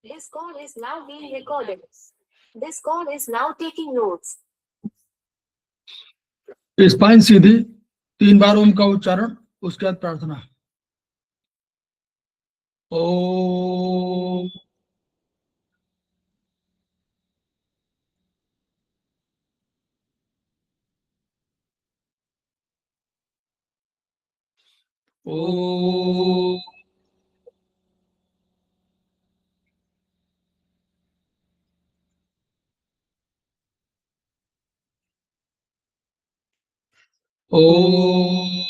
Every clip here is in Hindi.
This call is now being recorded. This call is now taking notes. Spine सीधी 3 बार ओम का उच्चारण, उसके बाद प्रार्थना। ओम ओम ओम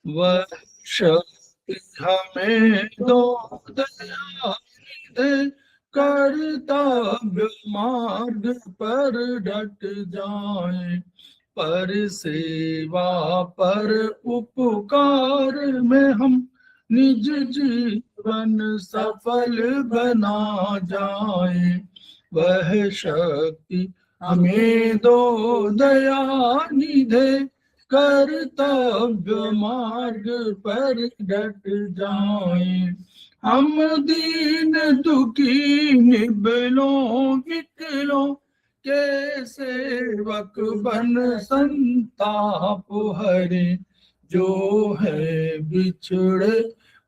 वह शक्ति हमें दो दया दे, कर्तव्य मार्ग पर डट जाए, पर सेवा पर उपकार में हम निज जीवन सफल बना जाए। वह शक्ति हमें दो दया निधे, कर्तव्य मार्ग पर डट जाए। हम दीन दुखी निबलों विकलों के सेवक बन संताप हरे, जो है बिछड़े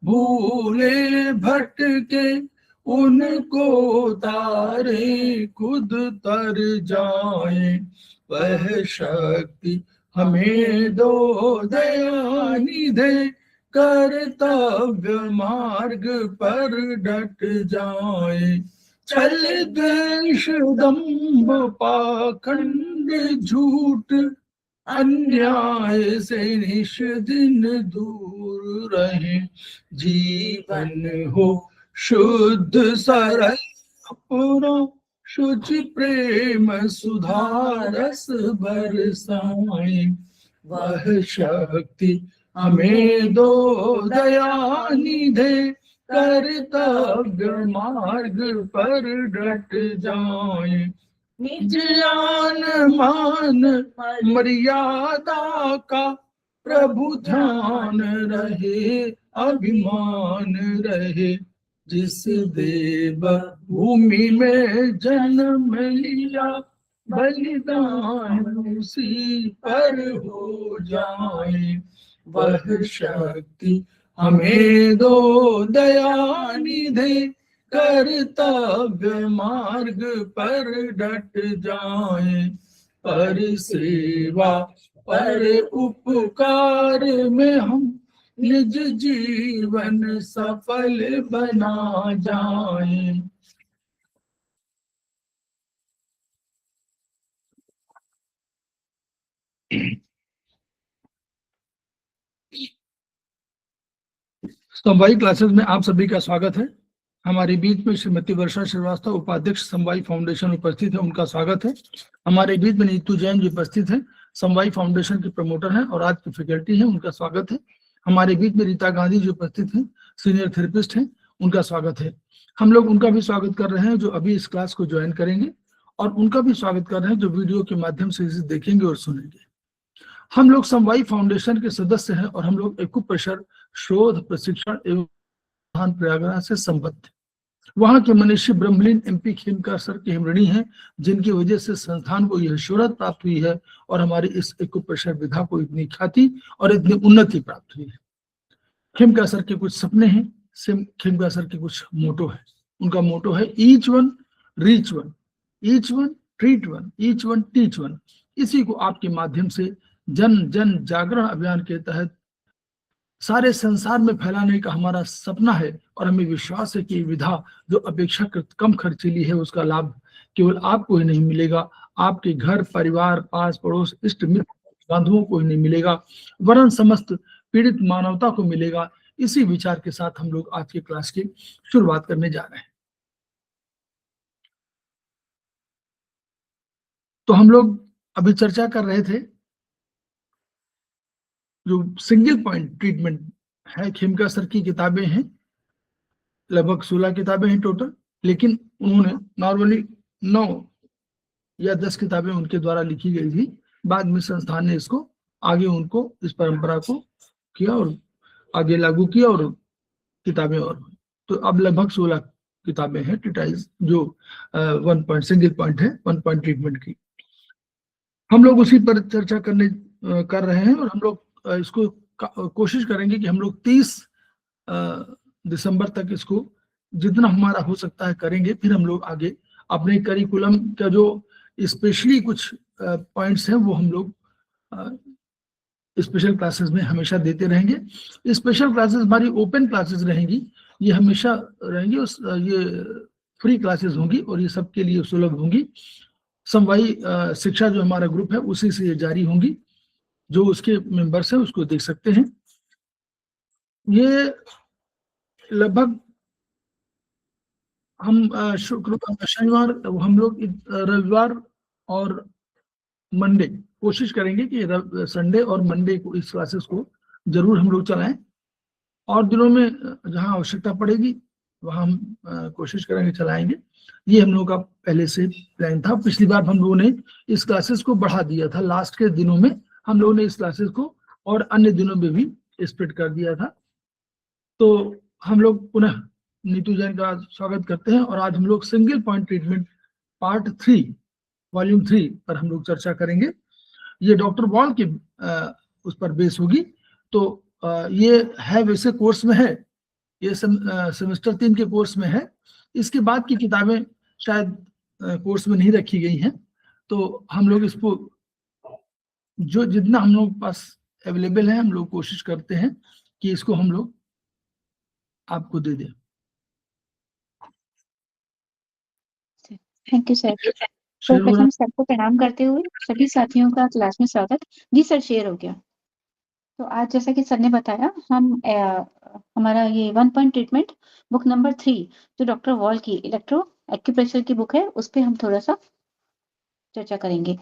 भूले भटके, उनको तारे खुद तर जाए। वह शक्ति हमें दो दया निधे, कर्तव्य मार्ग पर डट जाए। छल द्वेष दंभ पाखंड झूठ, अन्याय से निश दिन दूर रहे, जीवन हो शुद्ध सरल पुरो, शुचि प्रेम सुधारस बरसाए। वह शक्ति हमें दो दया निधे, कर्तव्य मार्ग पर डट जाए। ज्ञान मान मर्यादा का प्रभु ध्यान रहे, अभिमान रहे, जिस देव भूमि में जन्म लिया, बलिदान उसी पर हो जाए। वह शक्ति हमें दो दया निधे, कर्तव्य मार्ग पर डट जाए, पर सेवा पर उपकार में हम निज जीवन सफल बना जाए। समवायी क्लासेस में आप सभी का स्वागत है। हमारे बीच में श्रीमती वर्षा श्रीवास्तव, उपाध्यक्ष समवायी फाउंडेशन उपस्थित है, उनका स्वागत है। हमारे बीच में नीतू जैन जी उपस्थित है, समवायी फाउंडेशन के प्रमोटर हैं और आज की फैकल्टी है, उनका स्वागत है। हमारे बीच में रीता गांधी जी उपस्थित हैं, सीनियर थेरेपिस्ट हैं, उनका स्वागत है। हम लोग उनका भी स्वागत कर रहे हैं जो अभी इस क्लास को ज्वाइन करेंगे, और उनका भी स्वागत कर रहे हैं जो वीडियो के माध्यम से इसे देखेंगे और सुनेंगे। हम लोग समवायी फाउंडेशन के सदस्य हैं और हम लोग एक्यूप्रेशर शोध प्रशिक्षण एवं प्रयागराज से संबद्ध। वहां के मनीषी ब्रह्मलीन एमपी खेमका सर के हम ऋणी हैं, जिनकी वजह से संस्थान को यह शोहरत प्राप्त हुई है और हमारी इस एक्यूप्रेशर विधा को इतनी ख्याति और इतनी उन्नति प्राप्त हुई है। खेमका सर के कुछ सपने हैं, खेमका सर के कुछ मोटो है। उनका मोटो है each one reach one, each one treat one, each one teach one. इसी को आपके माध्यम से जन जन जागरण अभियान के तहत सारे संसार में फैलाने का हमारा सपना है, और हमें विश्वास है कि विधा जो अपेक्षाकृत कम खर्चीली है, उसका लाभ केवल आपको ही नहीं मिलेगा, आपके घर परिवार पास पड़ोस इष्ट मित्र बांधवों को ही नहीं मिलेगा, वरन समस्त पीड़ित मानवता को मिलेगा। इसी विचार के साथ हम लोग आज की क्लास की शुरुआत करने जा रहे हैं। तो हम लोग अभी चर्चा कर रहे थे जो सिंगल पॉइंट ट्रीटमेंट है। खेमका सर की किताबें हैं, लगभग 16 किताबें हैं टोटल, लेकिन उन्होंने नॉर्मली 9 या 10 किताबें उनके द्वारा लिखी गई थी। बाद में संस्थान ने इसको आगे उनको इस परंपरा को किया और आगे लागू किया और किताबें और हुई। तो अब लगभग 16 किताबें हैं ट्रीटाइज जो 1 पॉइंट सिंगल पॉइंट है 1 पॉइंट ट्रीटमेंट की। हम लोग उसी पर चर्चा कर रहे हैं और हम लोग इसको कोशिश करेंगे कि हम लोग 30 दिसंबर तक इसको जितना हमारा हो सकता है करेंगे। फिर हम लोग आगे अपने करिकुलम का जो स्पेशली कुछ पॉइंट्स हैं वो हम लोग स्पेशल क्लासेस में हमेशा देते रहेंगे। स्पेशल क्लासेस हमारी ओपन क्लासेस रहेंगी, ये हमेशा रहेंगी, ये फ्री क्लासेस होंगी और ये सबके लिए सुलभ होंगी। समवायी शिक्षा जो हमारा ग्रुप है उसी से ये जारी होंगी, जो उसके मेंबर्स हैं उसको देख सकते हैं। ये लगभग हम शनिवार हम लोग रविवार और मंडे कोशिश करेंगे कि संडे और मंडे को इस क्लासेस को जरूर हम लोग चलाएं, और दिनों में जहां आवश्यकता पड़ेगी वहां हम कोशिश करेंगे चलाएंगे। ये हम लोगों का पहले से प्लान था। पिछली बार हम लोगों ने इस क्लासेस को बढ़ा दिया था, लास्ट के दिनों में हम लोगों ने इस क्लासेस को और अन्य दिनों में भी स्प्लिट कर दिया था। तो हम लोग पुनः नीतू जैन का स्वागत करते हैं और आज हम लोग single point treatment part 3 volume 3 पर हम लोग चर्चा करेंगे। ये डॉक्टर वॉल के उस पर बेस होगी। तो ये है वैसे कोर्स में है, ये सेमेस्टर 3 के कोर्स में है। इसके बाद की किताबें शायद कोर्स में नहीं रखी गई हैं, तो हम लोग इसको जो जितना हम लोग पास अवेलेबल है हम लोग कोशिश करते हैं कि इसको हम लोग आपको दे दें। Thank you sir. तो प्रथम सर को प्रणाम करते हुए सभी साथियों का क्लास में स्वागत। जी सर, शेयर हो गया। तो आज जैसा कि सर ने बताया हम हमारा ये 1 पॉइंट ट्रीटमेंट बुक नंबर 3 जो डॉक्टर वॉल की इलेक्ट्रो एक्यूप्रेशर की बुक है उस पर हम थोड़ा सा चर्चा करेंगे।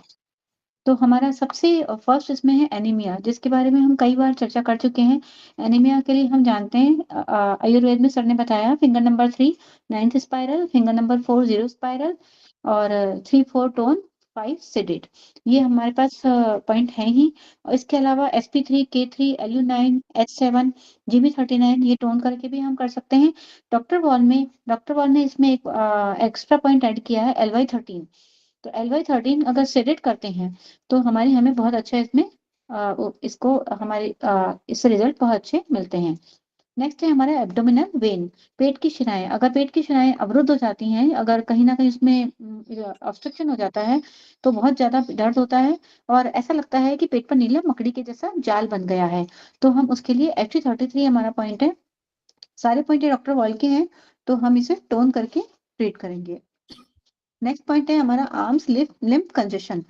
तो हमारा सबसे फर्स्ट इसमें है एनीमिया, जिसके बारे में हम कई बार चर्चा कर चुके हैं। एनीमिया के लिए हम जानते हैं आयुर्वेद में सर ने बताया finger number 3 9th spiral, finger number 4 0 spiral और 3 4 टोन 5 सेडेट। ये हमारे पास पॉइंट है ही। और इसके अलावा sp3 k3 lu9 h7 gb39 ये टोन करके भी हम कर सकते हैं। डॉक्टर वॉल ने इसमें एक एक्स्ट्रा पॉइंट ऐड किया है ly13। तो LY13 अगर सेडेट करते हैं तो हमें बहुत अच्छा इसमें इसको हमारे इससे रिजल्ट बहुत अच्छे मिलते हैं। नेक्स्ट है हमारा एब्डोमिनल वेन, पेट की शिराएं। अगर पेट की शिराएं अवरुद्ध हो जाती हैं, अगर कहीं ना कहीं उसमें ऑब्स्ट्रक्शन हो जाता है तो बहुत ज्यादा दर्द होता है और ऐसा लगता है कि पेट पर नीला मकड़ी के जैसा जाल बन गया है। तो हम उसके लिए FT33 हमारा पॉइंट है। सारे पॉइंट डॉक्टर वॉल के हैं, तो हम इसे टोन करके ट्रीट करेंगे। नेक्स्ट पॉइंट है हमारा आर्म्स लिम्फ कंजेशन।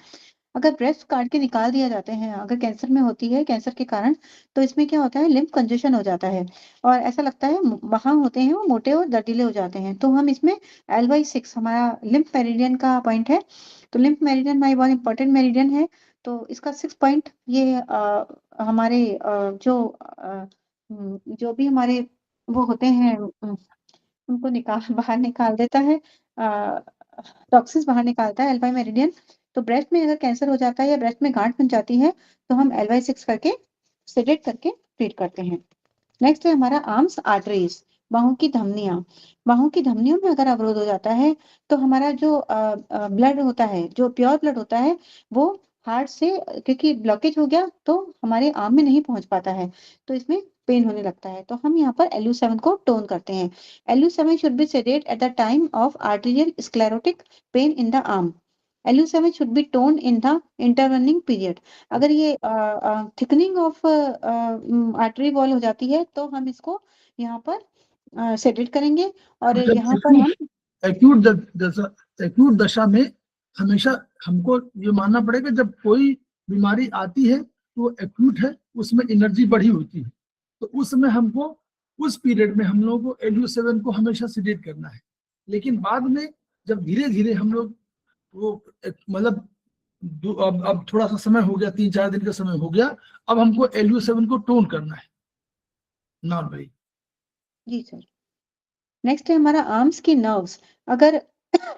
अगर ब्रेस्ट काट के निकाल दिया जाते हैं, अगर कैंसर में होती है कैंसर के कारण, तो इसमें क्या होता है लिम्फ कंजेशन हो जाता है और ऐसा लगता है वहां होते हैं वो मोटे और दर्दीले हो जाते हैं। तो हम इसमें LY6 हमारा लिम्फ मेरिडियन का पॉइंट है। तो लिम्फ मेरिडियन हमारी बहुत इंपॉर्टेंट मेरिडियन है। तो इसका 6 पॉइंट ये हमारे जो भी हमारे वो होते हैं उनको बाहर निकाल देता है, टॉक्सिन्स बाहर निकालता है LY मेरिडियन। तो ब्रेस्ट में अगर कैंसर हो जाता है या ब्रेस्ट में गांठ बन जाती है तो हम LY6 करके सेडेट करके ट्रीट करते हैं। नेक्स्ट है हमारा आर्म्स आर्टरीज, बाहों की धमनियां। बाहों की धमनियों में अगर अवरोध हो जाता है तो हमारा जो ब्लड होता है, जो प्योर ब्लड होता है, वो हार्ट से क्योंकि ब्लॉकेज हो गया तो हमारे आर्म में नहीं पहुंच पाता है, तो इसमें पेन होने लगता है। तो हम यहाँ पर LU7 को टोन करते हैं। LU7 should be sedate at the time of arterial sclerotic pain in the arm. LU7 should be toned in the intervening period। अगर ये थिकनिंग ऑफ आर्टरी वॉल हो जाती है तो हम इसको यहाँ पर सेडेट करेंगे और यहाँ पर हम एक्यूट दशा में हमेशा हमको ये मानना पड़ेगा जब कोई बीमारी आती है तो एक्यूट है, उसमें एनर्जी बढ़ी होती है, तो उस समय हमको उस पीरियड में हम लोगों को LU7 को हमेशा सेडेट करना है। लेकिन बाद में जब धीरे धीरे हम लोग वो मतलब अब थोड़ा सा समय हो गया, 3-4 दिन का समय हो गया, अब हमको LU7 को टोन करना है नॉर्मली। जी सर। नेक्स्ट है हमारा आर्म्स की नर्व्स। अगर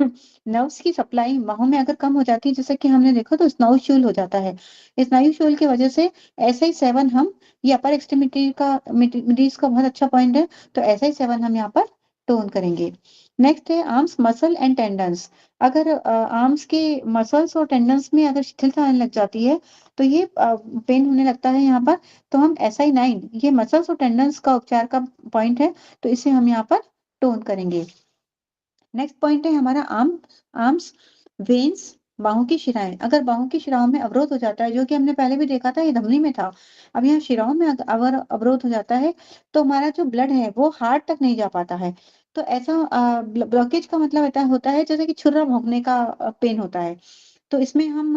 नर्व्स की सप्लाई बाहों में अगर कम हो जाती है, जैसे कि हमने देखा, तो स्नायुशूल हो जाता है। स्नायुशूल की वजह से SI7 हम, ये अपर एक्सट्रीमिटी का मिडीज का बहुत अच्छा पॉइंट है, तो SI7 हम यहाँ पर टोन करेंगे। नेक्स्ट है आर्म्स मसल एंड टेंडन्स। अगर आर्म्स के मसल्स और टेंडन्स में अगर शिथिलता आने लग जाती है, तो ये पेन होने लगता है यहाँ पर, तो हम SI9, ये मसल्स और टेंडन्स का उपचार का पॉइंट है, तो इसे हम यहाँ पर टोन करेंगे। नेक्स्ट पॉइंट है हमारा आर्म्स वेन्स, बाहों की शिराएं। अगर बाहों की शिराओं में अवरोध हो जाता है, जो कि हमने पहले भी देखा था, ये धमनी में था, अब यहाँ शिराओं में अगर अवरोध हो जाता है, तो हमारा जो ब्लड है वो हार्ट तक नहीं जा पाता है। तो ऐसा ब्लॉकेज का मतलब होता है जैसे कि छुरा भोंकने का पेन होता है। तो इसमें हम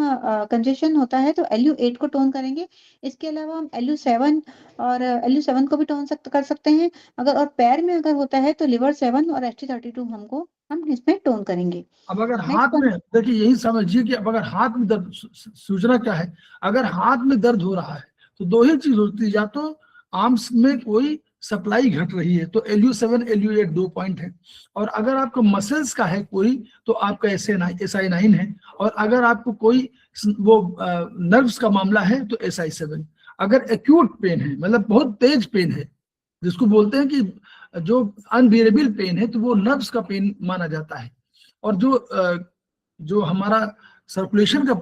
कंजेशन होता है तो LU8 को टोन करेंगे। इसके अलावा हम LU7 और LU7 को भी टोन कर सकते हैं। अगर और पैर में अगर होता है तो लिवर 7 और ST32 हम इसमें टोन करेंगे। अब अगर नेक्स्ट हाथ में, देखिए यही समझिए कि अब अगर हाथ में दर्द, सूचना क्या है, अगर हाथ में दर्द हो रहा है तो दो ही चीज होती है, या तो आर्म्स में कोई सप्लाई घट रही है तो LU7 LU8 दो पॉइंट है, और अगर आपको मसल्स का है कोई तो आपका SI9 है, और अगर आपको कोई वो नर्व्स का मामला है तो SI7। अगर एक्यूट पेन है, मतलब बहुत तेज पेन है, जिसको बोलते हैं कि जो अनबियरेबल पेन है, तो वो नर्व्स का पेन माना जाता है। और जो हमारा सर्कुलेशन का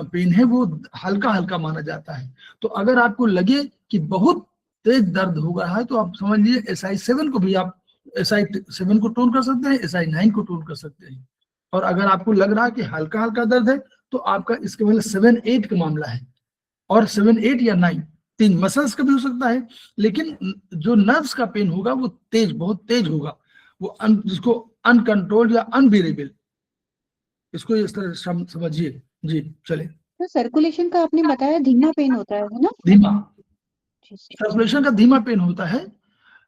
पेन है वो हल्का हल्का माना जाता है। तो अगर आपको लगे कि बहुत तेज दर्द हो रहा है तो आप समझ लीजिए SI7 को भी आप SI7 को टोन कर सकते हैं, SI9 को टोन कर सकते हैं। और अगर आपको लग रहा है कि हल्का हल्का दर्द है तो आपका इसके मतलब 7-8 का मामला है, और 7-8 या 9 तीन मसल्स का भी हो सकता है, लेकिन जो नर्व्स का पेन होगा वो तेज, बहुत तेज होगा, वो जिसको अनकंट्रोल्ड या अनबियरेबल, इसको इस तरह समझिए। जी चले। तो सर्कुलेशन का आपने बताया धीमा पेन होता है ना? धीमा, जी, जी। सर्कुलेशन का धीमा पेन होता है,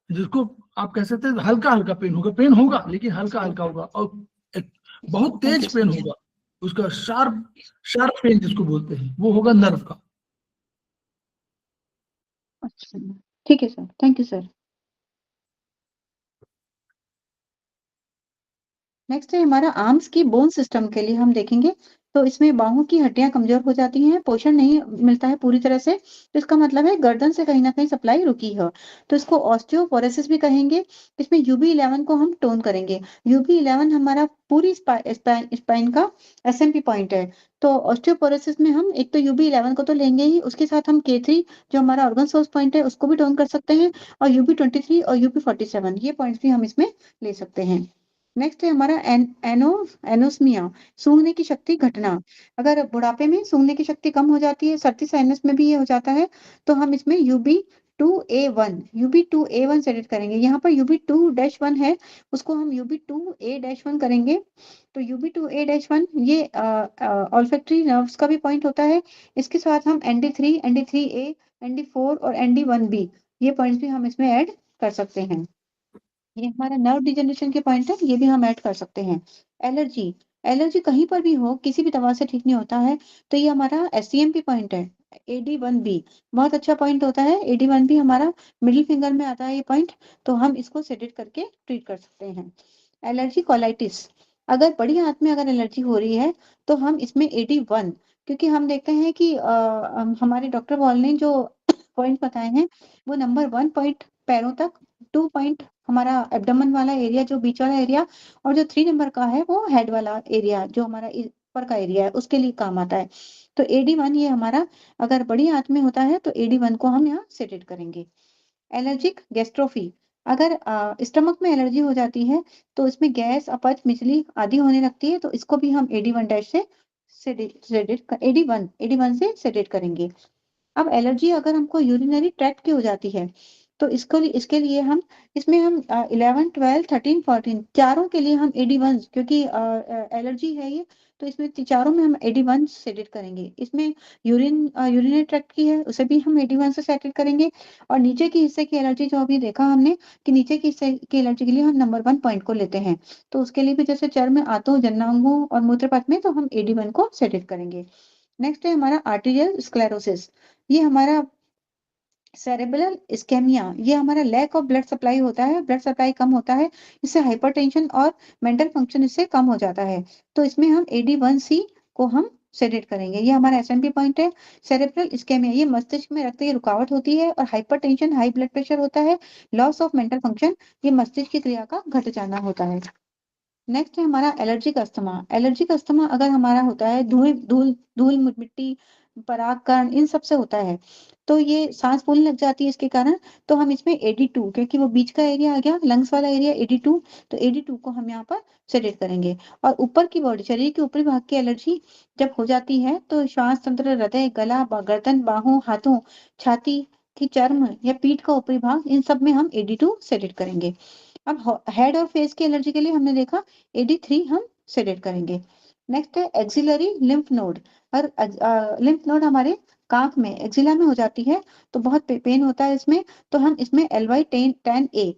जिसको आप कह सकते हैं हल्का हल्का पेन होगा लेकिन हल्का हल्का होगा, और एक बहुत थैंक तेज यू पेन सर। होगा, उसका शार्प शार्प पेन जिसको बोलते हैं वो होगा नर्व का। अच्छा, ठीक है sir, thank you sir. Next है हमारा आर्म्स की बोन सिस्टम के लिए हम देखेंगे। तो इसमें बाहों की हड्डियां कमजोर हो जाती हैं, पोषण नहीं मिलता है पूरी तरह से, तो इसका मतलब है गर्दन से कहीं ना कहीं सप्लाई रुकी है, तो इसको ऑस्टियोपोरोसिस भी कहेंगे। इसमें UB11 को हम टोन करेंगे। UB11 हमारा पूरी स्पाइन का SMP पॉइंट है। तो ऑस्टियोपोरोसिस में हम एक तो UB11 को तो लेंगे ही, उसके साथ हम K3 जो हमारा ऑर्गन सोर्स पॉइंट है उसको भी टोन कर सकते हैं, और UB23 और UB47 ये पॉइंट्स भी हम इसमें ले सकते हैं। नेक्स्ट है हमारा एनोस्मिया, सूंघने की शक्ति घटना। अगर बुढ़ापे में सूंघने की शक्ति कम हो जाती है, सर्दी साइनस में भी ये हो जाता है, तो हम इसमें UB2A1 से एडिट करेंगे। यहाँ पर UB2-1 है, उसको हम UB2A-1 करेंगे। तो UB2A-1 ये ऑल्फैक्टरी नर्व्स का भी पॉइंट होता है। इसके साथ हम ND3, ND3A, ND4 और ND1B ये पॉइंट्स भी हम इसमें ऐड कर सकते हैं। ये हमारा नर्व डिजेनरेशन के पॉइंट है, ये भी हम ऐड कर सकते हैं। एलर्जी, एलर्जी कहीं पर भी हो, किसी भी दवा से ठीक नहीं होता है, तो ये हमारा SCMP पॉइंट है। AD1B बहुत अच्छा पॉइंट होता है। AD1B हमारा मिडिल फिंगर में आता है ये पॉइंट, तो हम इसको सेडेट करके ट्रीट कर सकते हैं। एलर्जी कोलाइटिस, अगर बड़ी आंत में अगर एलर्जी हो रही है तो हम इसमें AD1, क्योंकि हम देखते हैं कि हमारे डॉक्टर बॉल ने जो पॉइंट बताए हैं वो नंबर 1 पॉइंट पैरों तक, 2 पॉइंट हमारा एब्डोमेन वाला एरिया जो बीच वाला एरिया, और जो 3 नंबर का है वो हेड वाला एरिया जो हमारा ऊपर का एरिया है उसके लिए काम आता है। तो AD1 ये हमारा अगर बड़ी आंत में होता है तो AD1 को हम यहाँ सेटेड करेंगे। एलर्जिक गैस्ट्रोफी, अगर स्टमक में एलर्जी हो जाती है तो इसमें गैस, अपच, मिचली आदि होने लगती है, तो इसको भी हम AD1 से AD1 से सेडेट करेंगे। अब एलर्जी अगर हमको यूरिनरी ट्रैक्ट की हो जाती है तो इसके लिए हम इसमें हम 11, 12, 13, 14 चारों के लिए हम AD1, क्योंकि एलर्जी है ये, तो इसमें चारों में हम AD1 सेटेड करेंगे। इसमें यूरिनरी ट्रैक्ट की है उसे भी हम AD1 से सेटेड करेंगे, और नीचे के हिस्से की एलर्जी जो अभी देखा हमने कि नीचे के हिस्से की एलर्जी के लिए हम नंबर 1 पॉइंट को लेते हैं, तो उसके लिए भी जैसे चर्म, आंतों, जननांगों और मूत्रपथ में तो हम AD1 को सेटेड करेंगे। नेक्स्ट है हमारा आर्टीरियल स्क्लेरोसिस, ये हमारा सेरेब्रल इस्केमिया, ये हमारा लैक ऑफ ब्लड सप्लाई होता है, ब्लड सप्लाई कम होता है, इससे हाइपरटेंशन और मेंटल फंक्शन इससे कम हो जाता है। तो इसमें हम AD1C को हम सेडेट करेंगे। ये हमारा एसएनपी पॉइंट है। सेरेब्रल इस्केमिया, ये मस्तिष्क में रक्त की रुकावट होती है, और हाइपरटेंशन, हाई ब्लड प्रेशर होता है, लॉस ऑफ मेंटल फंक्शन, ये मस्तिष्क की क्रिया का घट जाना होता है। नेक्स्ट है हमारा एलर्जिक अस्थमा। एलर्जिक अस्थमा अगर हमारा होता है धूल धूल धूल मिट्टी परागकण इन सब से होता है, तो ये सांस फूलने लग जाती है इसके कारण। तो हम इसमें AD2, क्योंकि वो बीच का एरिया आ गया, लंग्स वाला एरिया AD2, तो AD2 को हम यहाँ पर सेडेट करेंगे। और ऊपर की बॉडी, शरीर के ऊपरी भाग की एलर्जी जब हो जाती है, तो श्वास तंत्र, हृदय, गला, गर्दन, बाहों, हाथों, छाती की चर्म या पीठ का ऊपरी भाग, इन सब में हम AD2 सेडेट करेंगे। अब हेड और फेस की एलर्जी के लिए हमने देखा AD3 हम सेडेट करेंगे। नेक्स्ट है एक्सिलरी लिम्फ नोड। और लिम्फ नोड हमारे कांख में, एक्सिला में हो जाती है, तो बहुत पेन होता है इसमें, तो हम इसमें LY10A,